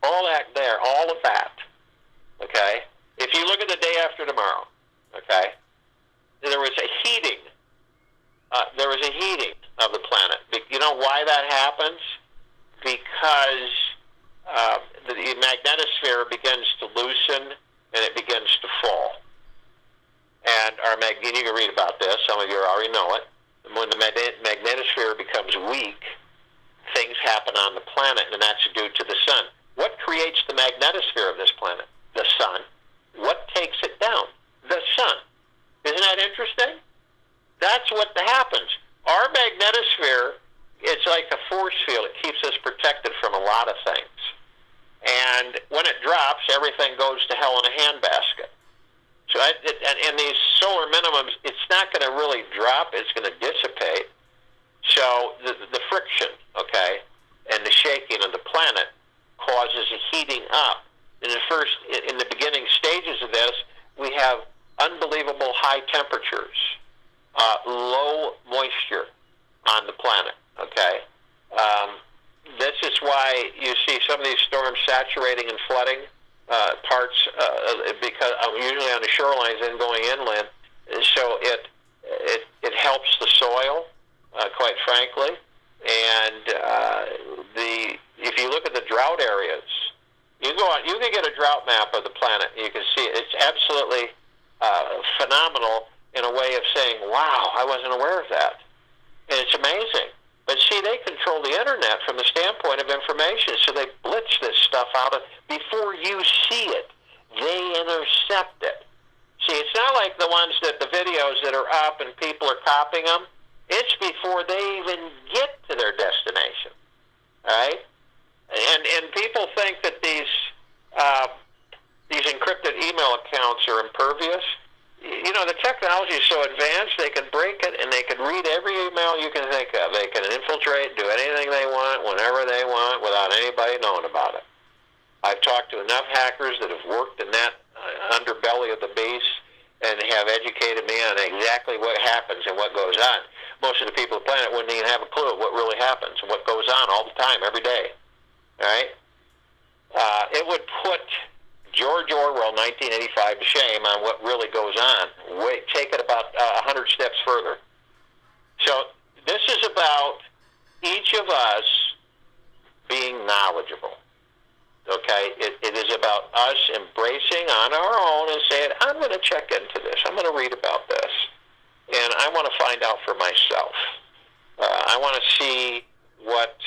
all that there, all of that. Okay? If you look at the day after tomorrow, okay, there was a heating. Of the planet. You know why that happens? Because the magnetosphere begins to loosen and it begins to fall. And you can read about this. Some of you already know it. When the magnetosphere becomes weak, things happen on the planet, and that's due to the sun. What creates the magnetosphere of this planet? The sun. What takes it down? The sun. Isn't that interesting? That's what happens. Our magnetosphere, it's like a force field. It keeps us protected from a lot of things. And when it drops, everything goes to hell in a handbasket. So and these solar minimums, it's not going to really drop. It's going to dissipate. So the friction, okay, and the shaking of the planet causes a heating up. In the beginning stages of this, we have unbelievable high temperatures, low moisture on the planet, okay? This is why you see some of these storms saturating and flooding parts, because usually on the shorelines and going inland. So it helps the soil, quite frankly. And if you look at the drought areas, you can get a drought map of the planet. You can see it. It's absolutely phenomenal in a way of saying, wow, I wasn't aware of that. And it's amazing. But see, they control the internet from the standpoint of information, so they blitz this stuff out before you see it. They intercept it. See, it's not like the videos that are up and people are copying them. It's before they even get to their destination, right? And people think that these encrypted email accounts are impervious. You know, the technology is so advanced, they can break it and they can read every email you can think of. They can infiltrate, do anything they want, whenever they want, without anybody knowing about it. I've talked to enough hackers that have worked in that underbelly of the beast and have educated me on exactly what happens and what goes on. Most of the people on the planet wouldn't even have a clue of what really happens and what goes on all the time, every day. All right? It would put George Orwell, 1985, to shame on what really goes on. Take it about 100 steps further. So this is about each of us being knowledgeable. Okay, it is about us embracing on our own and saying, I'm going to check into this. I'm going to read about this. And I want to find out for myself. I want to see what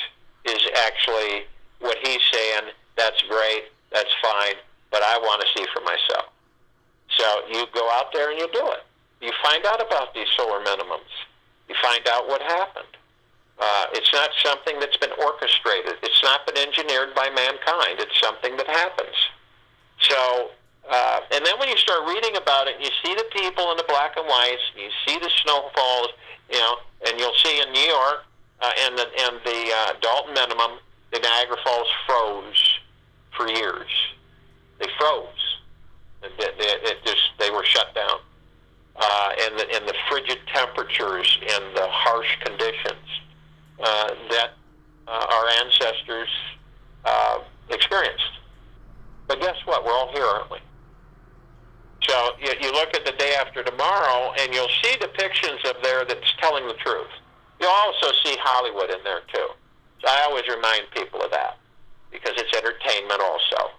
is actually what he's saying. That's great. That's fine. But I want to see for myself. So you go out there and you do it. You find out about these solar minimums. You find out what happened. It's not something that's been orchestrated. It's not been engineered by mankind. It's something that happens. So, and then when you start reading about it, you see the people in the black and whites, and you see the snowfalls, you know, and you'll see in New York and the Dalton minimum, the Niagara Falls froze for years. They froze. They were shut down. And the frigid temperatures and the harsh conditions that our ancestors experienced. But guess what? We're all here, aren't we? So you look at the day after tomorrow, and you'll see depictions of there that's telling the truth. You'll also see Hollywood in there, too. So I always remind people of that, because it's entertainment also.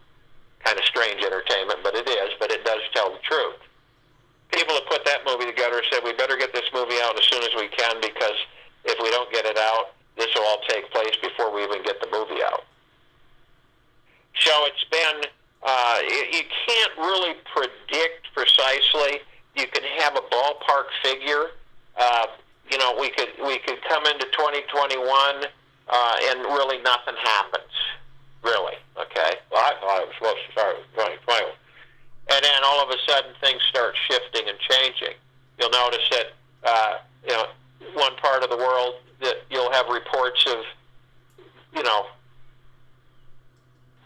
Kind of strange entertainment, but it is, but it does tell the truth. People that put that movie together said, we better get this movie out as soon as we can, because if we don't get it out, this will all take place before we even get the movie out. So it's been, you can't really predict precisely. You can have a ballpark figure. You know, we could come into 2021 and really nothing happens. Really, okay? Well, I thought it was supposed to start with 2020. And then all of a sudden things start shifting and changing. You'll notice that, you know, one part of the world that you'll have reports of, you know,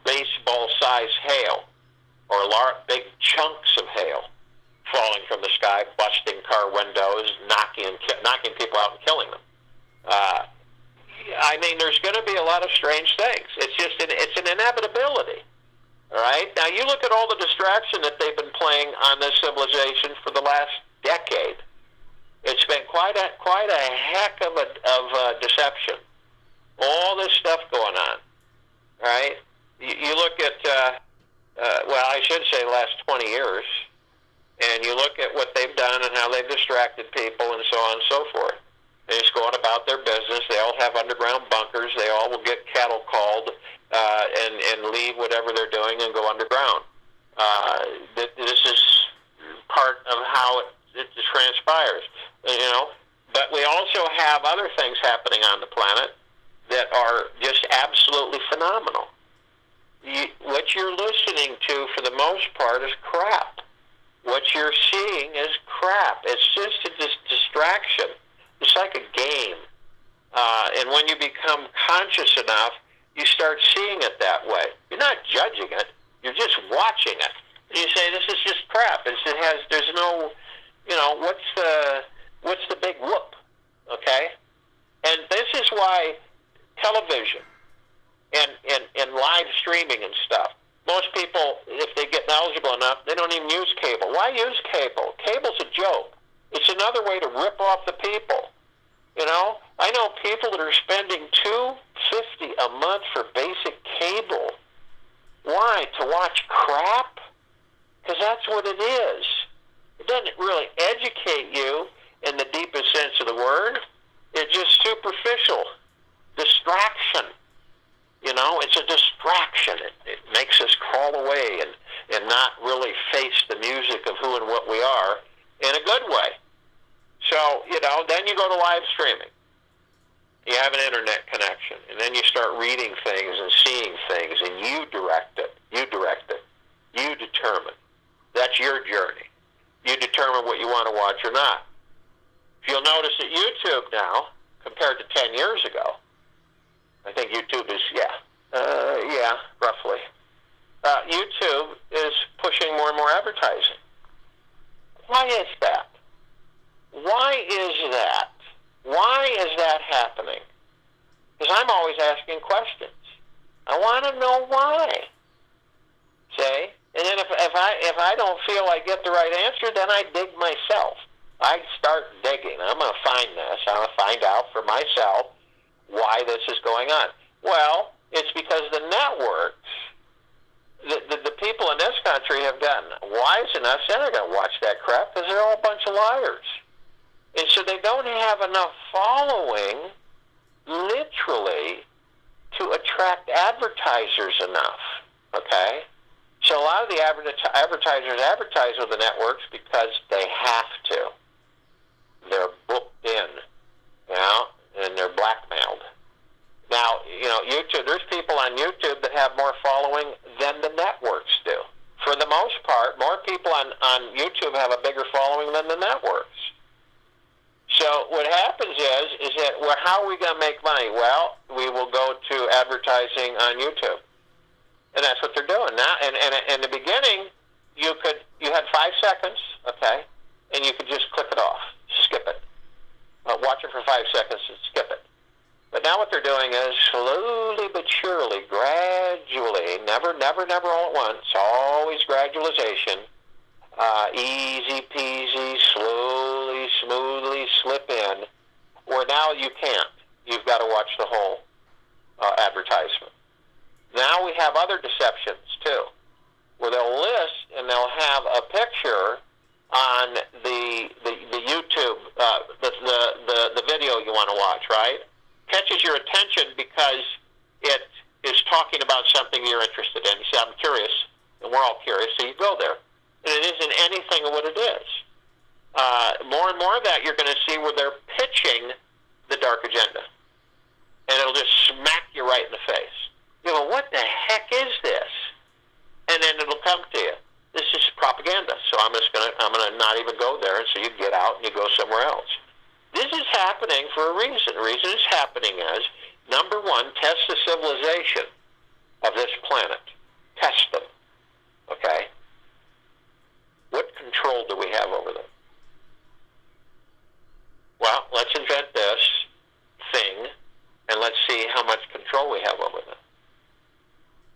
baseball-sized hail or big chunks of hail falling from the sky, busting car windows, knocking people out and killing them. I mean, there's going to be a lot of strange things. It's an inevitability. All right? Now, you look at all the distraction that they've been playing on this civilization for the last decade. It's been quite a heck of a deception. All this stuff going on, right? You look at, well, I should say the last 20 years, and you look at what they've done and how they've distracted people and so on and so forth. They're just going about their business. They all have underground bunkers. They all will get cattle called and leave whatever they're doing and go underground. This is part of how it transpires, you know. But we also have other things happening on the planet that are just absolutely phenomenal. What you're listening to, for the most part, is crap. What you're seeing is crap. It's just a distraction. It's like a game. And when you become conscious enough, you start seeing it that way. You're not judging it. You're just watching it. And you say, this is just crap. There's no, you know, what's the big whoop, okay? And this is why television and live streaming and stuff, most people, if they get knowledgeable enough, they don't even use cable. Why use cable? Cable's a joke. It's another way to rip off the people. You know, I know people that are spending $250 a month for basic cable. Why? To watch crap? Because that's what it is. It doesn't really educate you in the deepest sense of the word. It's just superficial distraction. You know, it's a distraction. It makes us crawl away and not really face the music of who and what we are in a good way. So, you know, then you go to live streaming. You have an internet connection, and then you start reading things and seeing things, and you direct it. You direct it. You determine. That's your journey. You determine what you want to watch or not. If you'll notice that YouTube now, compared to 10 years ago, I think YouTube is, roughly. YouTube is pushing more and more advertising. Why is that? Why is that? Why is that happening? Because I'm always asking questions. I want to know why. See? And then if I don't feel I get the right answer, then I dig myself. I start digging. I'm going to find this. I'm going to find out for myself why going on? Well, it's because the networks, the people in this country have gotten wise enough, they're not going to watch that crap because they're all a bunch of liars. And so they don't have enough following, literally, to attract advertisers enough, okay? So a lot of the advertisers advertise with the networks because they have to. They're booked in, and they're blackmailed. Now, YouTube, there's people on YouTube that have more following than the networks do. For the most part, more people on YouTube have a bigger following than the networks. So what happens is that, well, how are we going to make money? Well, we will go to advertising on YouTube. And that's what they're doing now. And in the beginning, you had 5 seconds, okay, and you could just click it off, skip it. Watch it for 5 seconds and skip it. But now what they're doing is slowly but surely, gradually, never all at once, always gradualization, easy peasy, slowly, smoothly slip in, where now you can't. You've got to watch the whole advertisement. Now we have other deceptions, too, where they'll list and they'll have a picture on the YouTube, the video you want to watch, right? Catches your attention because it is talking about something you're interested in. You say, I'm curious, and we're all curious, so you go there. And it isn't anything of what it is. More and more of that you're going to see where they're pitching the dark agenda. And it'll just smack you right in the face. You go, what the heck is this? And then it'll come to you. This is propaganda, so I'm gonna not even go there, and so you get out and you go somewhere else. This is happening for a reason. The reason it's happening is, number one, test the civilization of this planet. Test them. Okay? What control do we have over them? Well, let's invent this thing, and let's see how much control we have over them.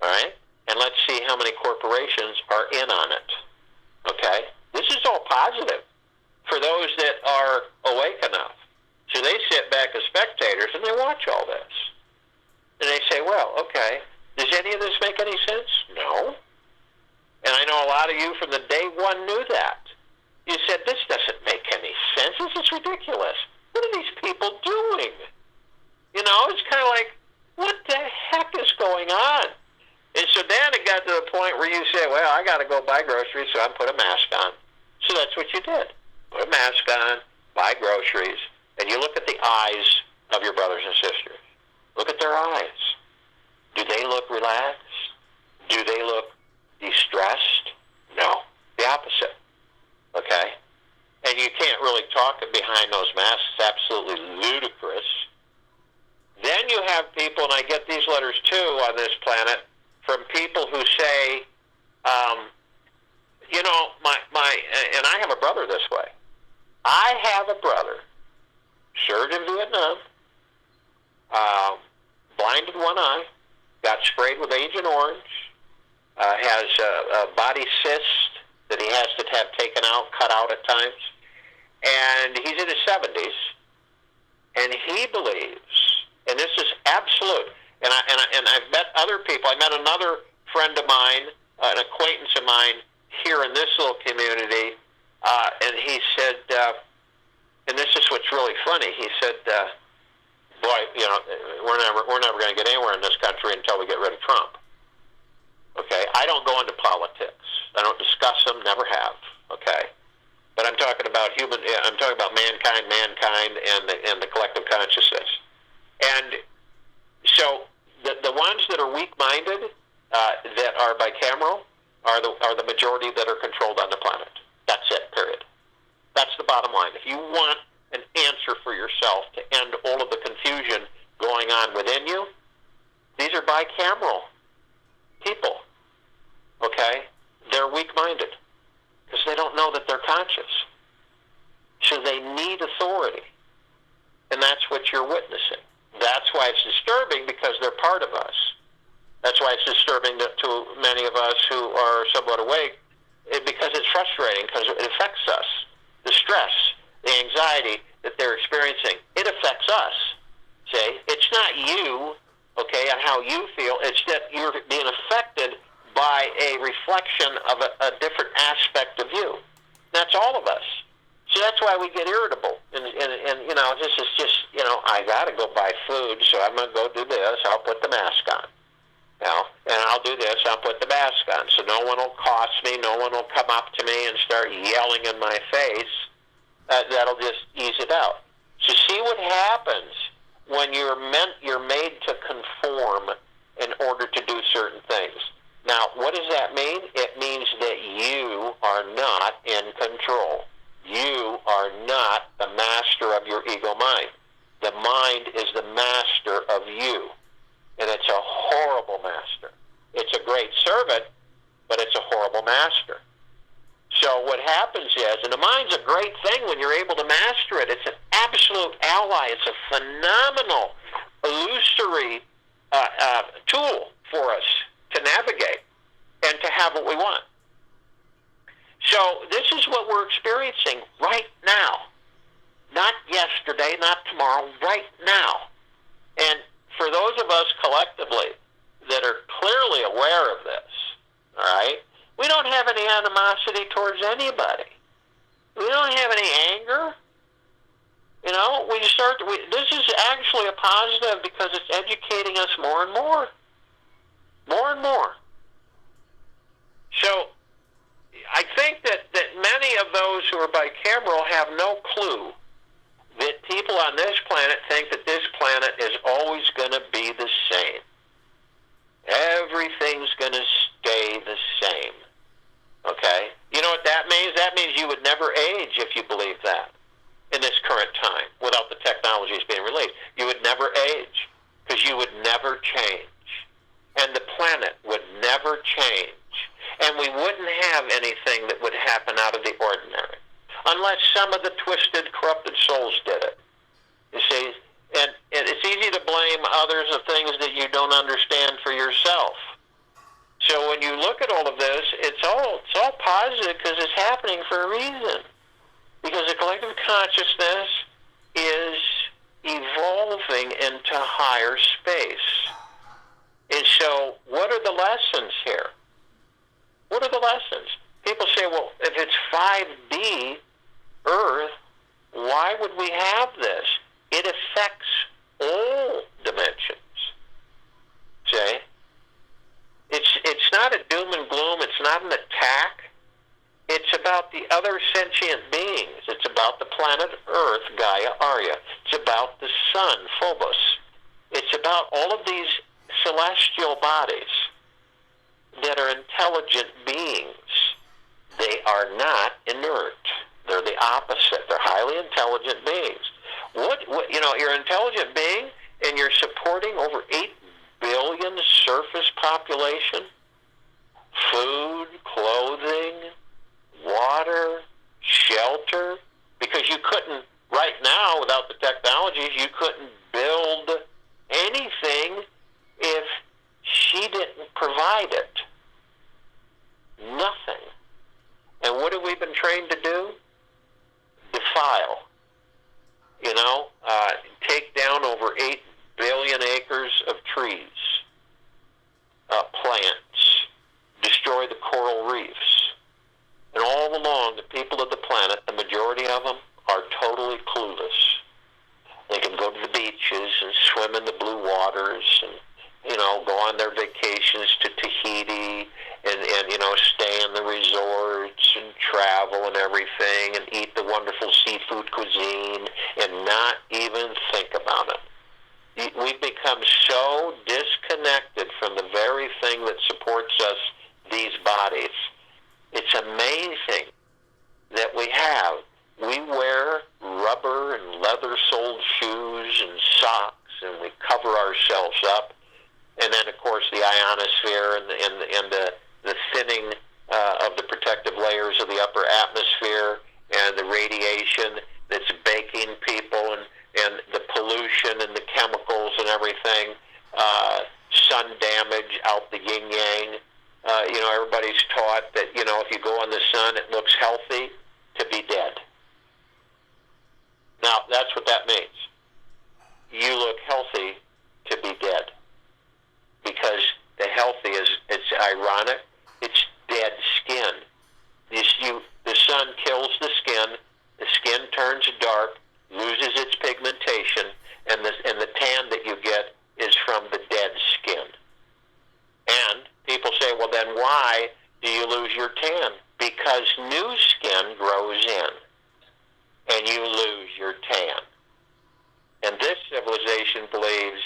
All right? And let's see how many corporations are in on it. Okay? This is all positive for those that are awake enough. So they sit back as spectators and they watch all this. And they say, well, okay, does any of this make any sense? No. And I know a lot of you from the day one knew that. You said, this doesn't make any sense. This is ridiculous. What are these people doing? It's kind of like, what the heck is going on? And so then it got to the point where you say, well, I got to go buy groceries, so I put a mask on. So that's what you did. Put a mask on, buy groceries, and you look at the eyes of your brothers and sisters. Look at their eyes. Do they look relaxed? Do they look distressed? No. The opposite. Okay? And you can't really talk behind those masks. It's absolutely ludicrous. Then you have people, and I get these letters too on this planet, from people who say, and I have a brother this way. I have a brother, served in Vietnam, blinded one eye, got sprayed with Agent Orange, has a body cyst that he has to have taken out, cut out at times, and he's in his 70s, and he believes, and this is absolute, and I've met other people. I met another friend of mine, an acquaintance of mine here in this little community, and he said, and this is what's really funny. He said, "Boy, we're never going to get anywhere in this country until we get rid of Trump." Okay, I don't go into politics. I don't discuss them. Never have. Okay, but I'm talking about I'm talking about mankind, and the collective consciousness, and so the ones that are weak-minded, that are bicameral, are the majority that are controlled on the planet. That's it, period. That's the bottom line. If you want an answer for yourself to end all of the confusion going on within you, these are bicameral people, okay? They're weak-minded because they don't know that they're conscious. So they need authority, and that's what you're witnessing. That's why it's disturbing, because they're part of us. That's why it's disturbing to many of us who are somewhat awake, because it's frustrating, because it affects us. The stress, the anxiety that they're experiencing, it affects us. See, it's not you how you feel. It's that you're being affected by a reflection of a different aspect of you. That's all of us. So that's why we get irritable. And this is just, I got to go buy food, so I'm going to go do this. I'll put the mask on. And I'll do this. I'll put the mask on. So no one will cost me. No one will come up to me and start yelling in my face. That'll just ease it out. So see what happens when you're made to conform in order to do certain things. Now, what does that mean? It means that you are not in control. You are not the master of your ego mind. The mind is the master of you. And it's a horrible master. It's a great servant, but it's a horrible master. So what happens is, and the mind's a great thing when you're able to master it. It's an absolute ally. It's a phenomenal, illusory tool for us to navigate and to have what we want. So this is what we're experiencing right now. Not yesterday, not tomorrow, right now. And for those of us collectively that are clearly aware of this, all right, we don't have any animosity towards anybody. We don't have any anger. This is actually a positive because it's educating us more and more. More and more. So I think that many of those who are bicameral have no clue that people on this planet think that this planet is always going to be the same. Everything's going to stay the same. Okay? You know what that means? That means you would never age if you believe that in this current time without the technologies being released. You would never age because you would never change. And the planet would never change. And we wouldn't have anything that would happen out of the ordinary unless some of the twisted, corrupted souls did it. You see? And it's easy to blame others of things that you don't understand for yourself. So when you look at all of this, it's all positive because it's happening for a reason. Because the collective consciousness is evolving into higher space. And so what are the lessons here? What are the lessons? People say, well, if it's 5D Earth, why would we have this? It affects all dimensions. See? It's not a doom and gloom. It's not an attack. It's about the other sentient beings. It's about the planet Earth, Gaia, Arya. It's about the sun, Phobos. It's about all of these celestial bodies that are intelligent beings. They are not inert. They're the opposite. They're highly intelligent beings. You're an intelligent being and you're supporting over 8 billion surface population, food, clothing, water, shelter, because you couldn't, right now, without the technologies, you couldn't build anything if she didn't provide it. Nothing. And what have we been trained to do? Defile. Take down over 8 billion acres of trees, plants, destroy the coral reefs. And all along, the people of the planet, the majority of them, are totally clueless. They can go to the beaches and swim in the blue waters and, go on their vacations to Tahiti and stay in the resorts and travel and everything and eat the wonderful seafood cuisine and not even think about it. We've become so disconnected from the very thing that supports us, these bodies. It's amazing that we have. We wear rubber and leather-soled shoes and socks, and we cover ourselves up. And then, of course, the ionosphere and the thinning of the protective layers of the upper atmosphere and the radiation that's baking people and the pollution and the chemicals and everything, sun damage out the yin-yang. Everybody's taught that, if you go in the sun, it looks healthy to be dead. Now, that's what that means. You look healthy to be dead. ironic? It's dead skin. The sun kills the skin turns dark, loses its pigmentation, and the tan that you get is from the dead skin. And people say, well, then why do you lose your tan? Because new skin grows in, and you lose your tan. And this civilization believes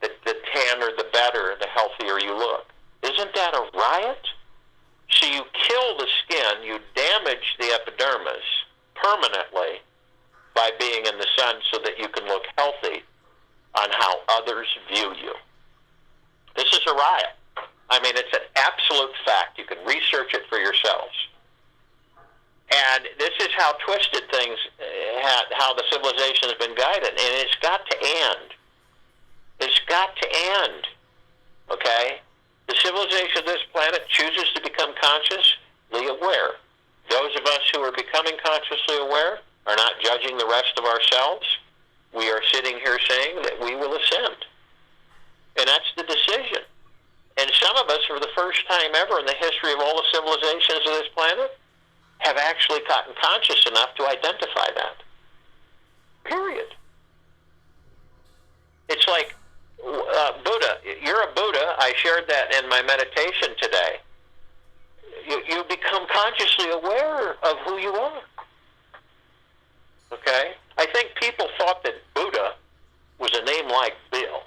that the tanner the better, the healthier you look. Isn't that a riot? So you kill the skin, you damage the epidermis permanently by being in the sun so that you can look healthy on how others view you. This is a riot. I mean, it's an absolute fact. You can research it for yourselves. And this is how twisted things, how the civilization has been guided. And it's got to end. It's got to end. Okay? The civilization of this planet chooses to become consciously aware. Those of us who are becoming consciously aware are not judging the rest of ourselves. We are sitting here saying that we will ascend. And that's the decision. And some of us, for the first time ever in the history of all the civilizations of this planet, have actually gotten conscious enough to identify that. Period. It's like Buddha. You're a Buddha. I shared that in my meditation today. You become consciously aware of who you are. Okay? I think people thought that Buddha was a name like Bill.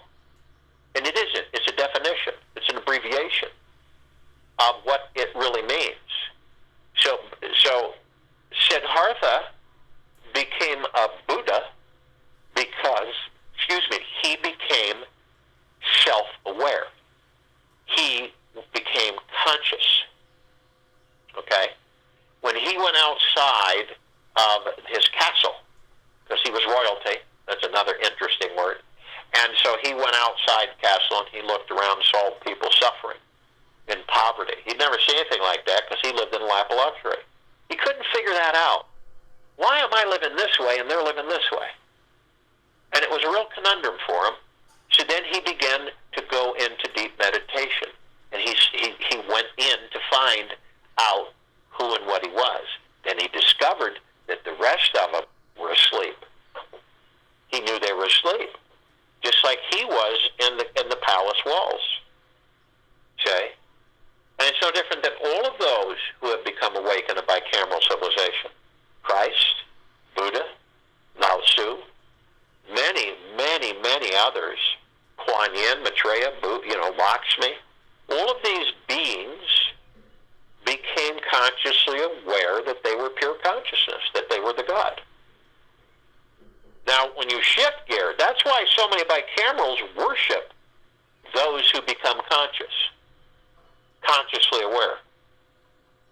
And it isn't. It's a definition. It's an abbreviation of what it really means. So Siddhartha became a Buddha because, he became self-aware. He became conscious. Okay? When he went outside of his castle, because he was royalty, that's another interesting word, and so he went outside the castle and he looked around and saw people suffering in poverty. He'd never seen anything like that because he lived in a lap of luxury. He couldn't figure that out. Why am I living this way and they're living this way? And it was a real conundrum for him. So then he began to go into deep meditation. And he went in to find out who and what he was. Then he discovered that the rest of them were asleep. He knew they were asleep, just like he was in the palace walls. Okay? And it's no different than all of those who have become awake in a bicameral civilization. Christ, Buddha, Lao Tzu, many others, Kuan Yin, Maitreya, Lakshmi, all of these beings became consciously aware that they were pure consciousness, that they were the God. Now, when you shift gear, that's why so many bicamerals worship those who become consciously aware.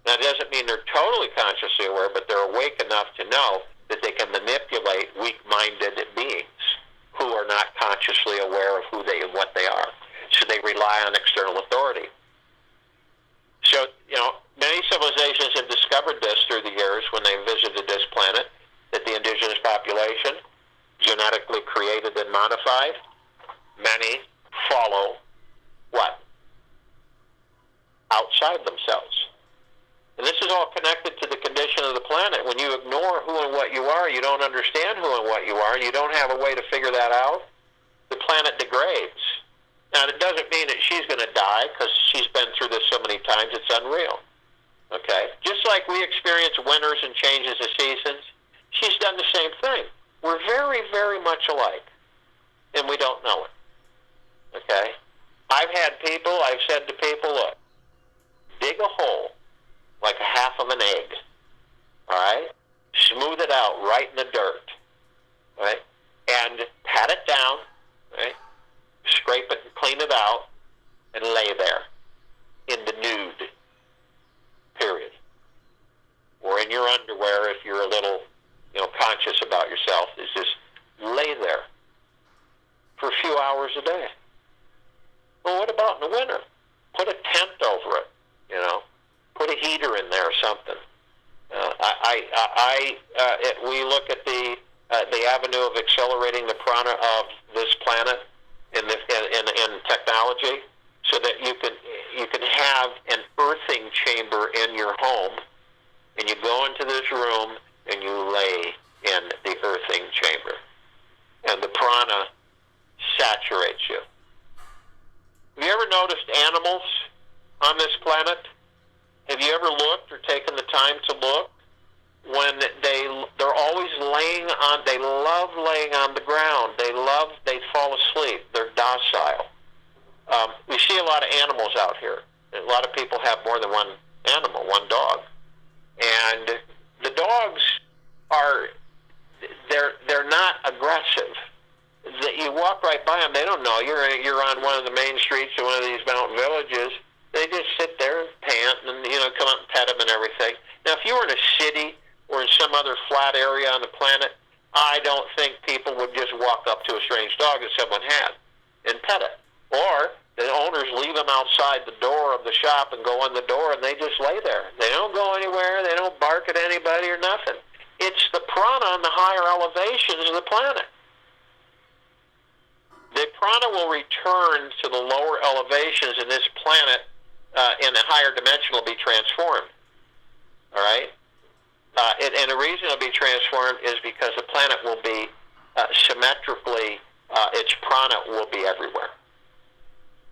Now, it doesn't mean they're totally consciously aware, but they're awake enough to know that they can manipulate weak-minded beings who are not consciously aware of who they and what they are. So they rely on external authority. So, many civilizations have discovered this through the years when they visited this planet, that the indigenous population, genetically created and modified, many follow what? Outside themselves. And this is all connected to the condition of the planet. When you ignore who and what you are, you don't understand who and what you are, and you don't have a way to figure that out, the planet degrades. Now, it doesn't mean that she's going to die because she's been through this so many times, it's unreal. Okay? Just like we experience winters and changes of seasons, she's done the same thing. We're very, very much alike, and we don't know it. Okay? I've said to people, look, dig a hole like a half of an egg, all right? Smooth it out right in the dirt, right? And pat it down, right? Scrape it and clean it out and lay there in the nude, period. Or in your underwear if you're a little, conscious about yourself, is just lay there for a few hours a day. Well, what about in the winter? Put a tent over it, Put a heater in there or something. We look at the avenue of accelerating the prana of this planet in technology, so that you can, you can have an earthing chamber in your home, and you go into this room and you lay in the earthing chamber, and the prana saturates you. Have you ever noticed animals on this planet? Have you ever looked or taken the time to look? When they're always laying on, they love laying on the ground. They fall asleep. They're docile. We see a lot of animals out here. A lot of people have more than one animal, one dog. And the dogs they're not aggressive. That you walk right by them, they don't know you're on one of the main streets of one of these mountain villages. They just sit there and pant and come up and pet them and everything. Now, if you were in a city or in some other flat area on the planet, I don't think people would just walk up to a strange dog that someone had and pet it. Or the owners leave them outside the door of the shop and go in the door and they just lay there. They don't go anywhere. They don't bark at anybody or nothing. It's the prana on the higher elevations of the planet. The prana will return to the lower elevations, and this planet in a higher dimension will be transformed. All right? And the reason it'll be transformed is because the planet will be symmetrically, its prana will be everywhere.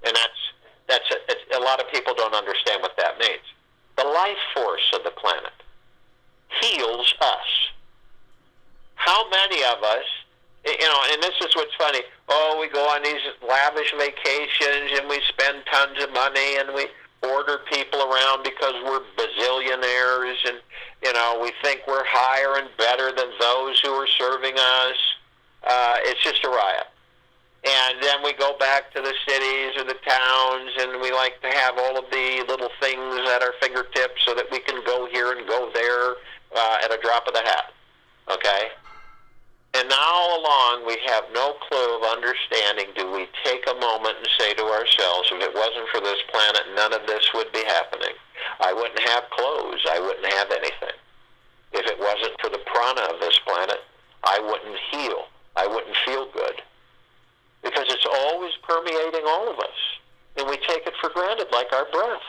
And that's a lot of people don't understand what that means. The life force of the planet heals us. How many of us, and this is what's funny, we go on these lavish vacations and we spend tons of money and we order people around because we're bazillionaires and, we think we're higher and better than those who are serving us. It's just a riot. And then we go back to the cities or the towns and we like to have all of the little things at our fingertips so that we can go here and go there at a drop of the hat. Okay? And now all along, we have no clue of understanding. Do we take a moment and say to ourselves, if it wasn't for this planet, none of this would be happening. I wouldn't have clothes. I wouldn't have anything. If it wasn't for the prana of this planet, I wouldn't heal. I wouldn't feel good. Because it's always permeating all of us. And we take it for granted like our breath.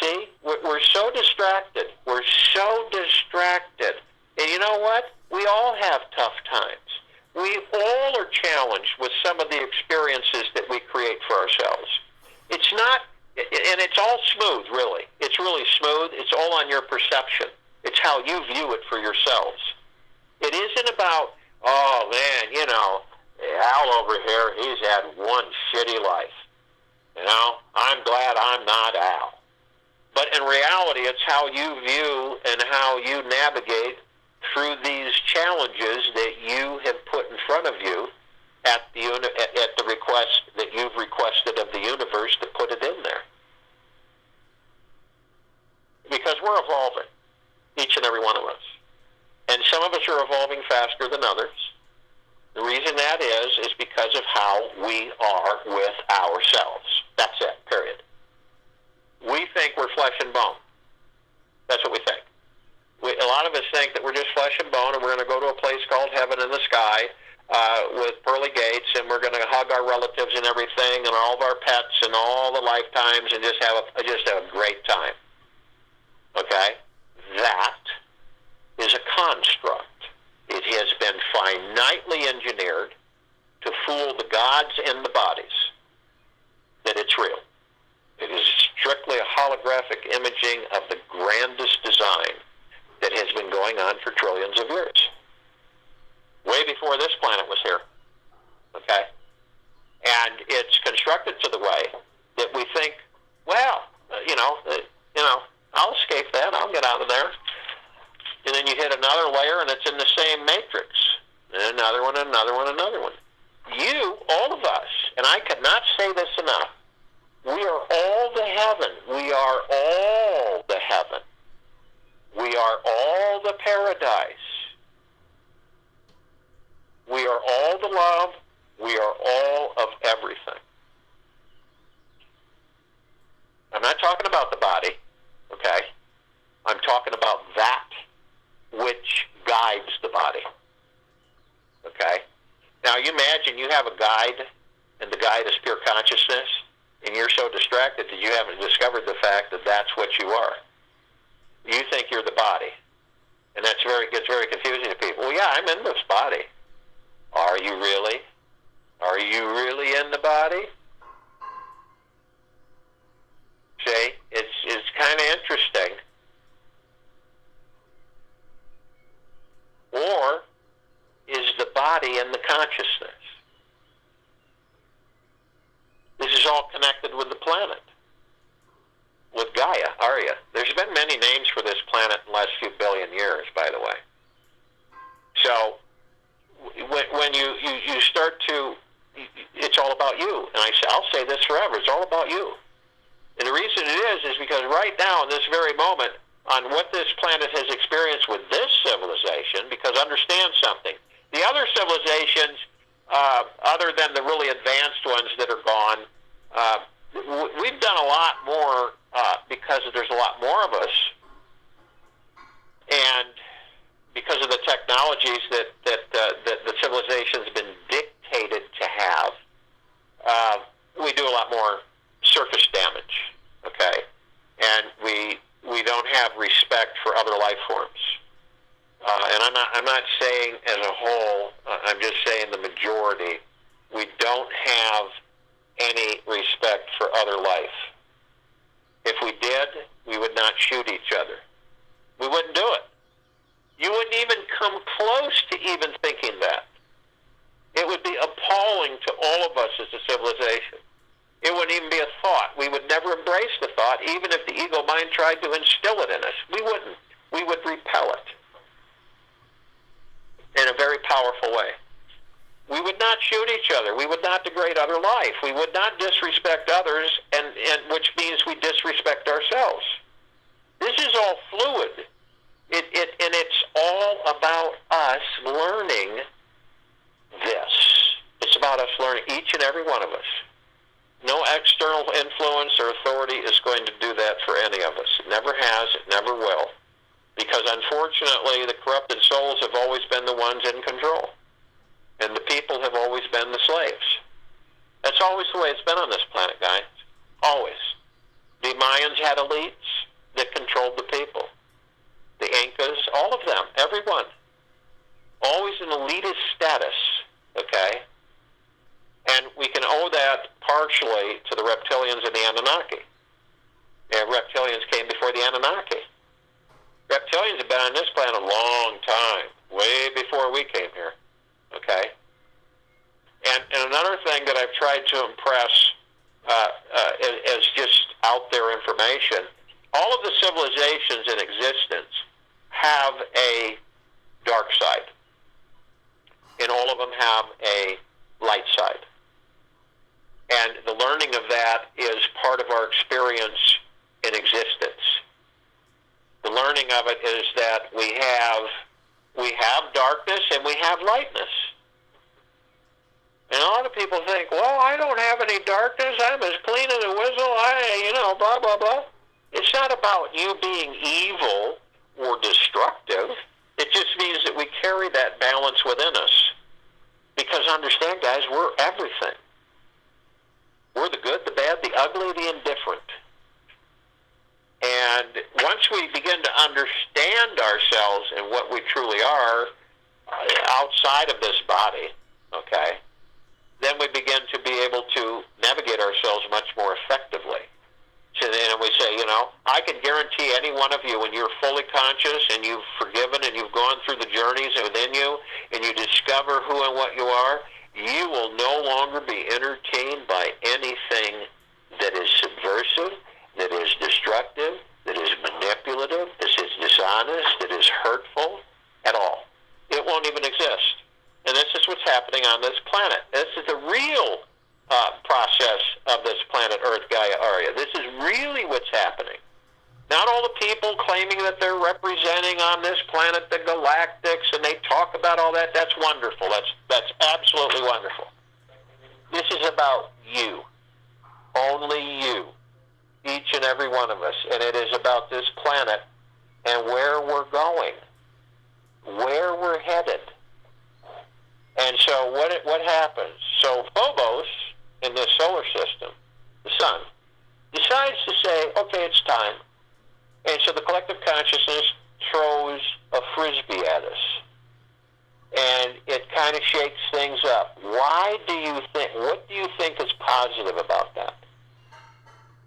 See? We're so distracted. We're so distracted. And you know what? We all have tough times. We all are challenged with some of the experiences that we create for ourselves. It's not, and it's all smooth, really. It's really smooth. It's all on your perception. It's how you view it for yourselves. It isn't about, oh man, Al over here, he's had one shitty life. I'm glad I'm not Al. But in reality, it's how you view and how you navigate through these challenges that you have put in front of you at the request that you've requested of the universe to put it in there. Because we're evolving, each and every one of us. And some of us are evolving faster than others. The reason that is because of how we are with ourselves. That's it, period. We think we're flesh and bone. That's what we think. A lot of us think that we're just flesh and bone and we're going to go to a place called heaven in the sky with pearly gates and we're going to hug our relatives and everything and all of our pets and all the lifetimes and just have a great time. Okay? That is a construct. It has been finitely engineered to fool the gods and the bodies that it's real. It is strictly a holographic imaging of the grandest design that has been going on for trillions of years. Way before this planet was here. Okay? And it's constructed to the way that we think, well, I'll escape that. I'll get out of there. And then you hit another layer and it's in the same matrix. And another one, another one, another one. You, all of us, and I could not say this enough, we are all the heaven. We are all the heaven. We are all the paradise. We are all the love. We are all of everything. I'm not talking about the body, okay? I'm talking about that which guides the body, okay? Now, you imagine you have a guide, and the guide is pure consciousness. and you're so distracted that you haven't discovered the fact that that's what you are. You think you're the body, and gets very confusing to people. Well, yeah, I'm in this body. Are you really? Are you really in the body? See, it's kind of interesting. Or is the body in the consciousness? This is all connected with the planet, with Gaia, Arya. There's been many names for this planet in the last few billion years, by the way. So when you start to, it's all about you. And I'll say this forever, it's all about you. And the reason it is because right now, in this very moment, on what this planet has experienced with this civilization, because understand something, the other civilizations, other than the really advanced ones that are gone, we've done a lot more because there's a lot more of us, and because of the technologies that the civilization's been dictated to have, we do a lot more surface damage, okay? And we don't have respect for other life forms. And I'm not saying as a whole, I'm just saying the majority, we don't have any respect for other life. If we did, we would not shoot each other. We wouldn't do it. You wouldn't even come close to even thinking that. It would be appalling to all of us as a civilization. It wouldn't even be a thought. We would never embrace the thought, even if the ego mind tried to instill it in us. We wouldn't. We would repel it in a very powerful way. We would not shoot each other. We would not degrade other life. We would not disrespect others, and which means we disrespect ourselves. This is all fluid. And it's all about us learning this. It's about us learning, each and every one of us. No external influence or authority is going to do that for any of us. It never has, it never will. Because unfortunately, the corrupted souls have always been the ones in control. And the people have always been the slaves. That's always the way it's been on this planet, guys. Always. The Mayans had elites that controlled the people. The Incas, all of them, everyone. Always an elitist status, okay? And we can owe that partially to the reptilians and the Anunnaki. Reptilians came before the Anunnaki. Reptilians have been on this planet a long time, way before we came here, okay? And another thing that I've tried to impress as just out there information, all of the civilizations in existence have a dark side, and all of them have a light side. And the learning of that is part of our experience in existence. The learning of it is that we have darkness and we have lightness. And a lot of people think, well, I don't have any darkness. I'm as clean as a whistle. Blah, blah, blah. It's not about you being evil or destructive. It just means that we carry that balance within us. Because understand, guys, we're everything. We're the good, the bad, the ugly, the indifferent. And once we begin to understand ourselves and what we truly are outside of this body, okay, then we begin to be able to navigate ourselves much more effectively. So then we say, I can guarantee any one of you, when you're fully conscious and you've forgiven and you've gone through the journeys within you and you discover who and what you are, you will no longer be entertained by anything that is subversive, that is destructive, that is manipulative, that is dishonest, that is hurtful at all. It won't even exist. And this is what's happening on this planet. This is the real process of this planet Earth, Gaia, Arya. This is really what's happening. Not all the people claiming that they're representing on this planet the galactics, and they talk about all that. That's wonderful. That's absolutely wonderful. This is about you. Only you. Each and every one of us. And it is about this planet and where we're going. Where we're headed. And so what happens? So Phobos in this solar system, the sun, decides to say, okay, it's time. And so the collective consciousness throws a frisbee at us. And it kind of shakes things up. What do you think is positive about that?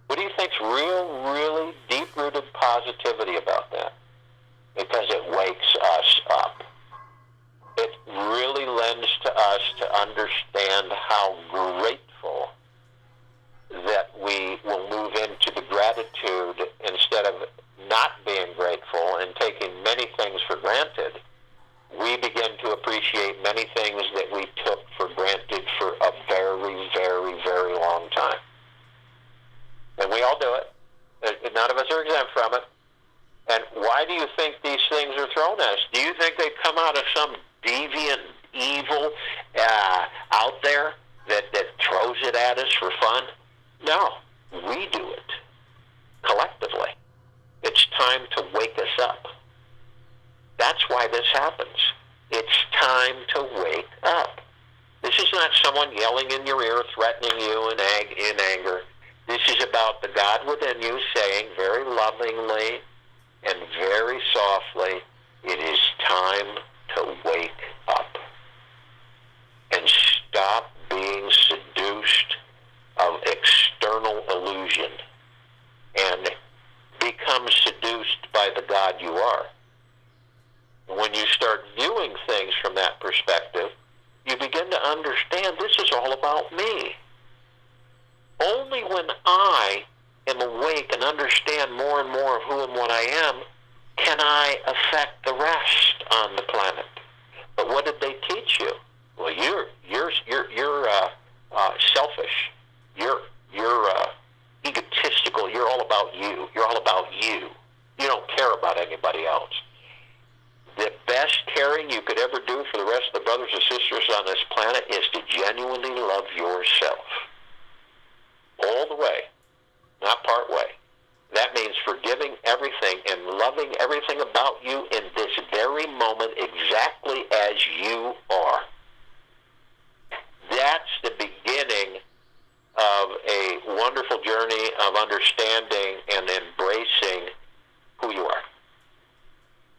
What do you think's really deep-rooted positivity about that? Because it wakes us up. It really lends to us to understand how grateful that we will move into the gratitude instead of not being grateful and taking many things for granted. We begin to appreciate many things that we took for granted for a very long time. And we all do it. None of us are exempt from it. And why do you think these things are thrown at us? Do you think they come out of some deviant evil out there that throws it at us for fun? No, we do it collectively. It's time to wake us up. That's why this happens. It's time to wake up. This is not someone yelling in your ear, threatening you in anger. This is about the God within you saying very lovingly and very softly, it is time to wake up. And stop being seduced of external illusion and become seduced by the God you are. When you start viewing things from that perspective, you begin to understand this is all about me. Only when I am awake and understand more and more of who and what I am, can I affect the rest on the planet. But what did they teach you? Well, you're selfish. You're egotistical. You're all about you. You're all about you. You don't care about anybody else. The best caring you could ever do for the rest of the brothers and sisters on this planet is to genuinely love yourself. All the way, not part way. That means forgiving everything and loving everything about you in this very moment exactly as you are. That's the beginning of a wonderful journey of understanding and embracing who you are.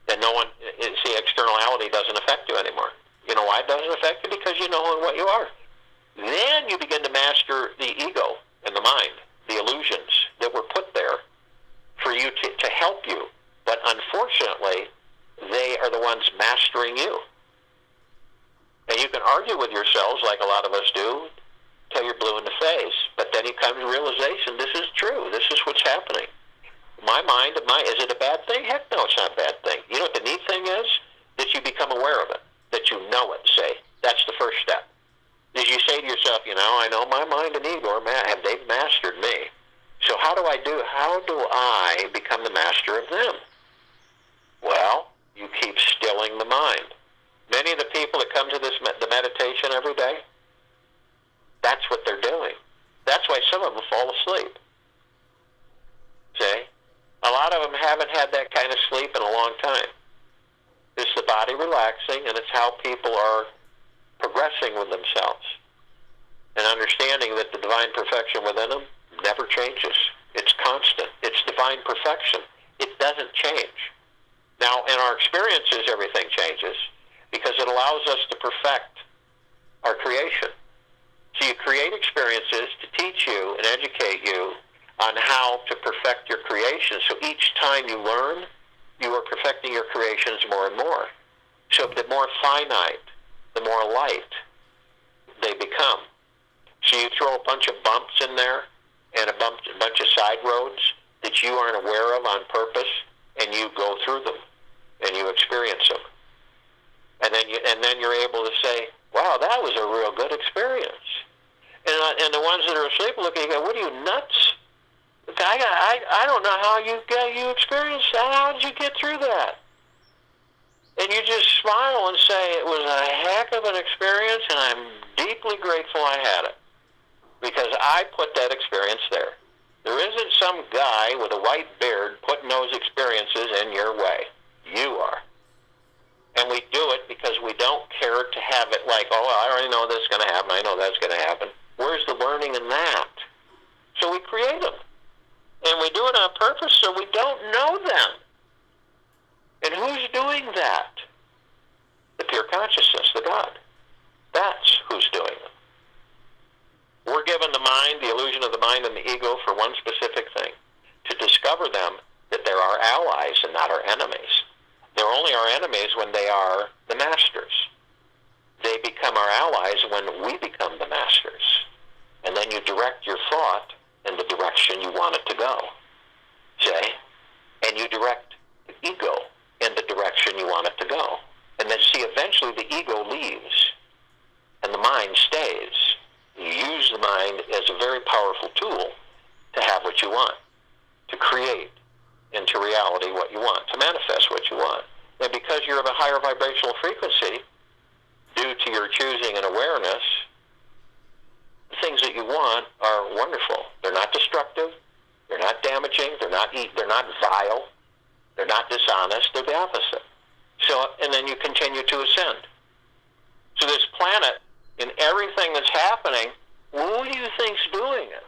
And no one, see, externality doesn't affect you anymore. You know why it doesn't affect you? Because you know what you are. Then you begin to master the ego and the mind, the illusions that were put there for you to help you. But unfortunately, they are the ones mastering you. And you can argue with yourselves like a lot of us do till you're blue in the face. But then you come to the realization, this is true. This is what's happening. My mind, is it a bad thing? Heck no, it's not a bad thing. You know what the neat thing is? That you become aware of it. That you know it, say. That's the first step. As you say to yourself, I know my mind and ego they've mastered me. So how do I become the master of them? Well, you keep stilling the mind. Many of the people that come to the meditation every day, that's what they're doing. That's why some of them fall asleep. See? A lot of them haven't had that kind of sleep in a long time. It's the body relaxing, and it's how people are progressing with themselves and understanding that the divine perfection within them never changes. It's constant. It's divine perfection. It doesn't change. Now, in our experiences, everything changes because it allows us to perfect our creation. So you create experiences to teach you and educate you on how to perfect your creation. So each time you learn, you are perfecting your creations more and more. So the more finite, the more light they become. So you throw a bunch of bumps in there and a bunch of side roads that you aren't aware of on purpose, and you go through them and you experience them. And then you're able to say, wow, that was a real good experience. And the ones that are asleep look at you and go, what are you, nuts? I don't know how you experienced that. How did you get through that? And you just smile and say, it was a heck of an experience, and I'm deeply grateful I had it. Because I put that experience there. There isn't some guy with a white beard putting those experiences in your way. You are. And we do it because we don't care to have it like, I already know this is going to happen. I know that's going to happen. Where's the learning in that? So we of the mind and the ego for one specific thing, to discover them that they're our allies and not our enemies. They're only our enemies when they are the masters. They become our allies when we become the masters. And then you direct your thought in the direction you want it to go. See? And you direct the ego in the direction you want it to go. And then see, eventually the ego leaves and the mind stays. You use the mind as a very powerful tool to have what you want, to create into reality what you want, to manifest what you want. And because you're of a higher vibrational frequency, due to your choosing and awareness, the things that you want are wonderful. They're not destructive. They're not damaging. They're not vile. They're not dishonest. They're the opposite. So, and then you continue to ascend. So this planet, in everything that's happening, who do you think's doing it?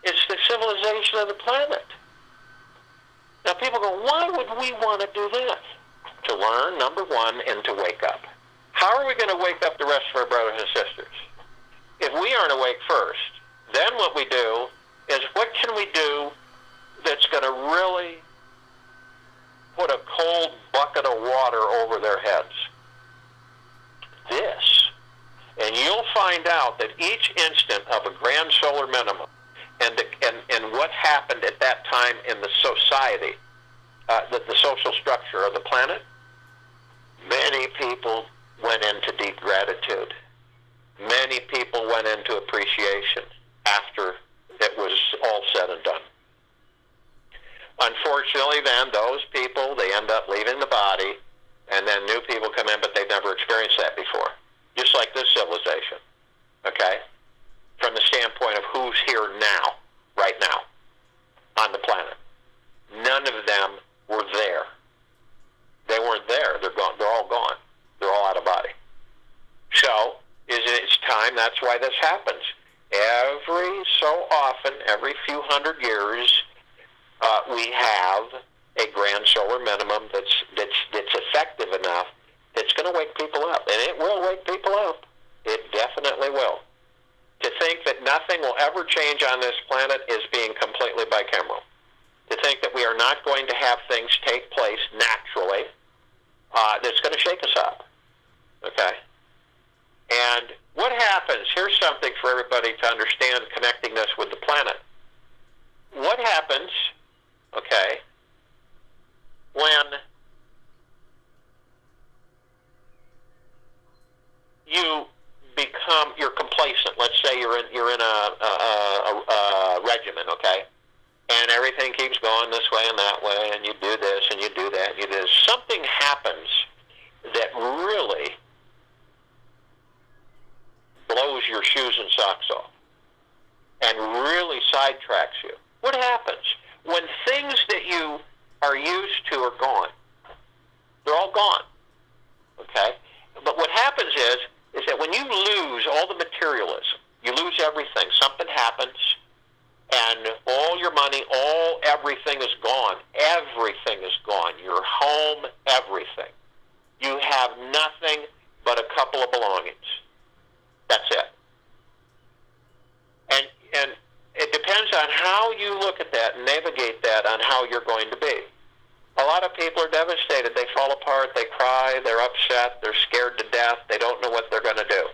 It's the civilization of the planet. Now people go, why would we want to do this? To learn, number one, and to wake up. How are we going to wake up the rest of our brothers and sisters? If we aren't awake first, then what we do is, what can we do that's going to really put a cold bucket of water over their heads? This. And you'll find out that each instant of a grand solar minimum and what happened at that time in the society, the social structure of the planet, many people went into deep gratitude. Many people went into appreciation after it was all said and done. Unfortunately, then, those people, they end up leaving the body, and then new people come in, but they've never experienced that before. Just like this civilization, okay? From the standpoint of who's here now, right now, on the planet. None of them were there. They weren't there. They're gone. They're all gone. They're all out of body. So, it's time, that's why this happens. Every so often, every few hundred years, we have a grand solar minimum that's effective enough that's going to wake people up. And it will wake people up. It definitely will. To think that nothing will ever change on this planet is being completely bicameral. To think that we are not going to have things take place naturally, that's going to shake us up. Okay? And what happens, here's something for everybody to understand, connecting this with the planet. What happens, okay, when you're complacent? Let's say you're in a regimen, okay, and everything keeps going this way and that way, and you do this and you do that and you do this. Something happens that really blows your shoes and socks off and really sidetracks you. What happens? When things that you are used to are gone, they're all gone, okay? But what happens is that when you lose all the materialism, you lose everything, something happens, and all your money, everything is gone. Everything is gone. Your home, everything. You have nothing but a couple of belongings. That's it. And it depends on how you look at that and navigate that on how you're going to be. A lot of people are devastated. They fall apart. They cry. They're upset. They're scared to death. They don't know what they're going to do.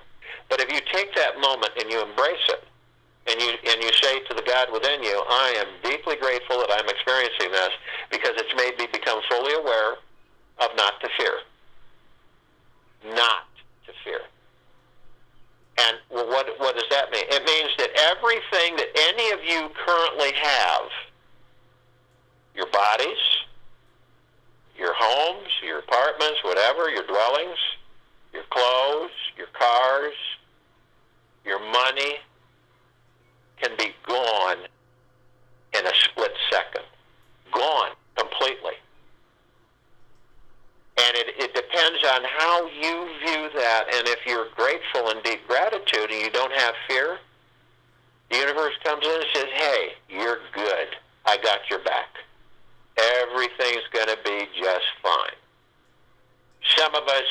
But if you take that moment and you embrace it, and you say to the God within you, I am deeply grateful that I'm experiencing this because it's made me become fully aware of not to fear. Not to fear. And what does that mean? It means that everything that any of you currently have, your bodies, your homes, your apartments, whatever, your dwellings, your clothes, your cars, your money, can be gone in a split second. Gone completely. And it depends on how you view that. And if you're grateful and deep gratitude and you don't have fear, the universe comes in and says, hey, you're good. I got your back. Everything's going to be just fine. Some of us,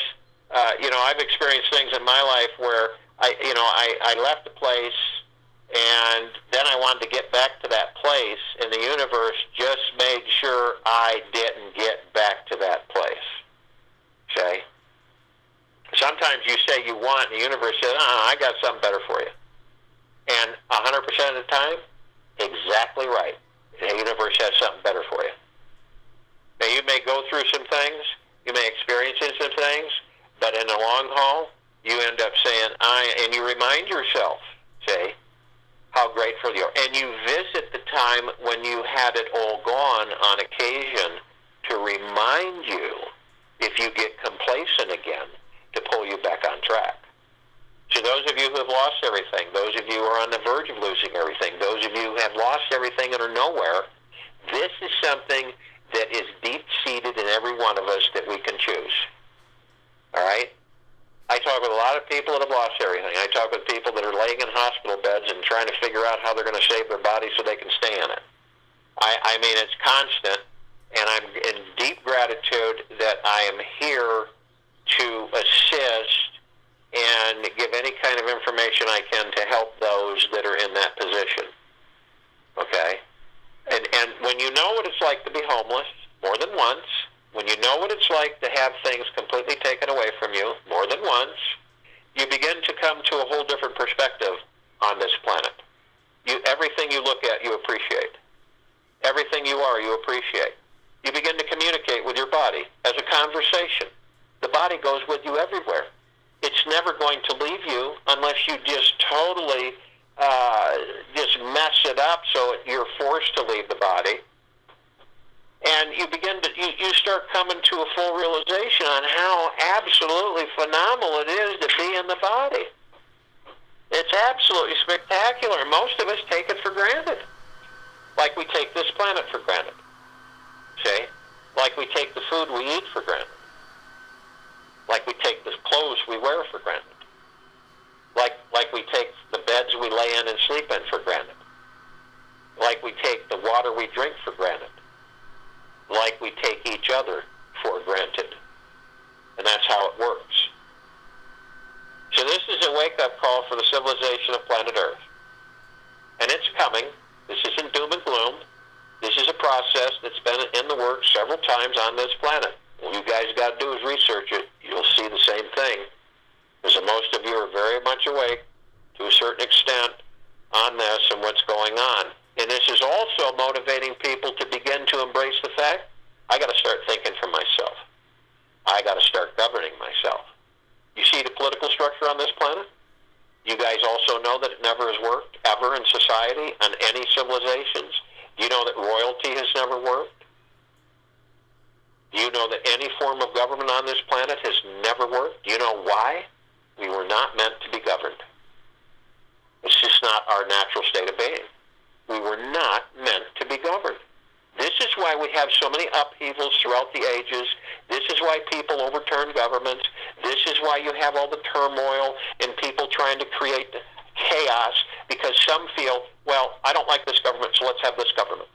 I've experienced things in my life where I left a place and wanted to get back to that place, and the universe just made sure I didn't get back to that place. Okay? Sometimes you say you want, and the universe says, I got something better for you. And 100% of the time, exactly right. The universe has something better for you. Now, you may go through some things, you may experience some things, but in the long haul, you end up saying, and you remind yourself, say, how grateful you are. And you visit the time when you had it all gone on occasion to remind you, if you get complacent again, to pull you back on track. To those of you who have lost everything, those of you who are on the verge of losing everything, those of you who have lost everything and are nowhere, this is something that is deep-seated in every one of us that we can choose. All right? I talk with a lot of people that have lost everything. I talk with people that are laying in hospital beds and trying to figure out how they're going to save their body so they can stay in it. I mean, it's constant, and I'm in deep gratitude that I am here to assist and give any kind of information I can to help those that are in that position. Okay? And when you know what it's like to be homeless more than once, when you know what it's like to have things completely taken away from you more than once, you begin to come to a whole different perspective on this planet. Everything you look at, you appreciate. Everything you are, you appreciate. You begin to communicate with your body as a conversation. The body goes with you everywhere. It's never going to leave you unless you just totally just mess it up so you're forced to leave the body. And you begin to, you start coming to a full realization on how absolutely phenomenal it is to be in the body. It's absolutely spectacular. Most of us take it for granted. Like we take this planet for granted. See? Like we take the food we eat for granted. Like we take the clothes we wear for granted. Like we take the beds we lay in and sleep in for granted. Like we take the water we drink for granted. Like we take each other for granted. And that's how it works. So this is a wake-up call for the civilization of planet Earth. And it's coming. This isn't doom and gloom. This is a process that's been in the works several times on this planet. All you guys got to do is research it. You'll see the same thing. Because most of you are very much awake to a certain extent on this and what's going on. And this is also motivating people to begin to embrace the fact, I got to start thinking for myself. I got to start governing myself. You see the political structure on this planet? You guys also know that it never has worked ever in society on any civilizations. Do you know that royalty has never worked? Do you know that any form of government on this planet has never worked? Do you know why? We were not meant to be governed. It's just not our natural state of being. We were not meant to be governed. This is why we have so many upheavals throughout the ages. This is why people overturn governments. This is why you have all the turmoil and people trying to create chaos because some feel, well, I don't like this government, so let's have this government.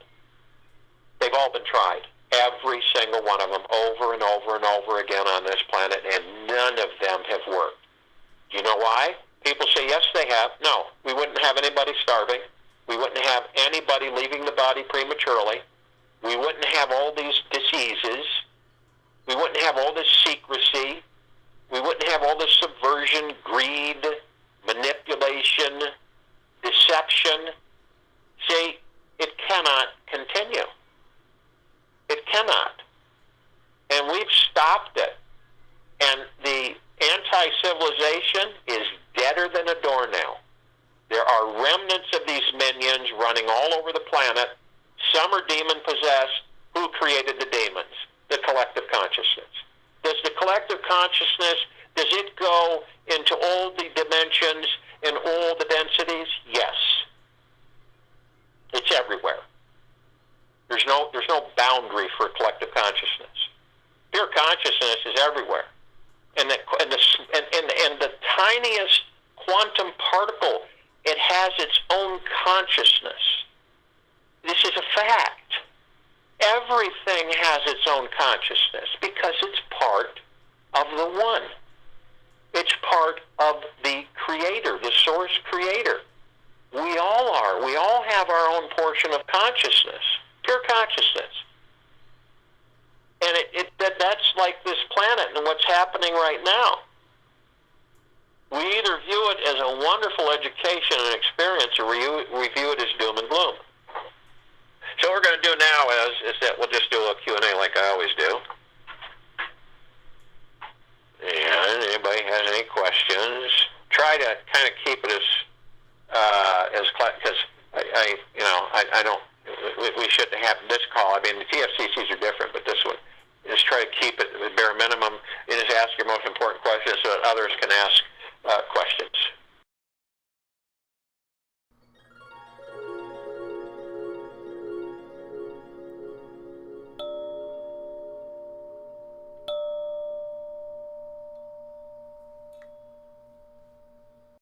They've all been tried. Every single one of them over and over and over again on this planet, and none of them have worked. Do you know why? People say, yes, they have. No, we wouldn't have anybody starving. We wouldn't have anybody leaving the body prematurely. We wouldn't have all these diseases. We wouldn't have all this secrecy. We wouldn't have all this subversion, greed, manipulation, deception. See, it cannot continue. It cannot. And we've stopped it. And the anti-civilization is deader than a doornail. There are remnants of these minions running all over the planet. Some are demon-possessed. Who created the demons? The collective consciousness. Does the collective consciousness, does it go into all the dimensions and all the densities? Yes. It's everywhere. There's no boundary for collective consciousness. Pure consciousness is everywhere. And the tiniest quantum particle, it has its own consciousness. This is a fact. Everything has its own consciousness because it's part of the one. It's part of the creator, the source creator. We all are. We all have our own portion of consciousness, pure consciousness. And that's like this planet and what's happening right now. We either view it as a wonderful education and experience, or we view it as doom and gloom. So what we're going to do now is that we'll just do a little Q&A like I always do. And anybody has any questions, try to kind of keep it as because I don't, we shouldn't have this call. I mean, the TFCCs are different, but this one, just try to keep it at bare minimum and just ask your most important questions so that others can ask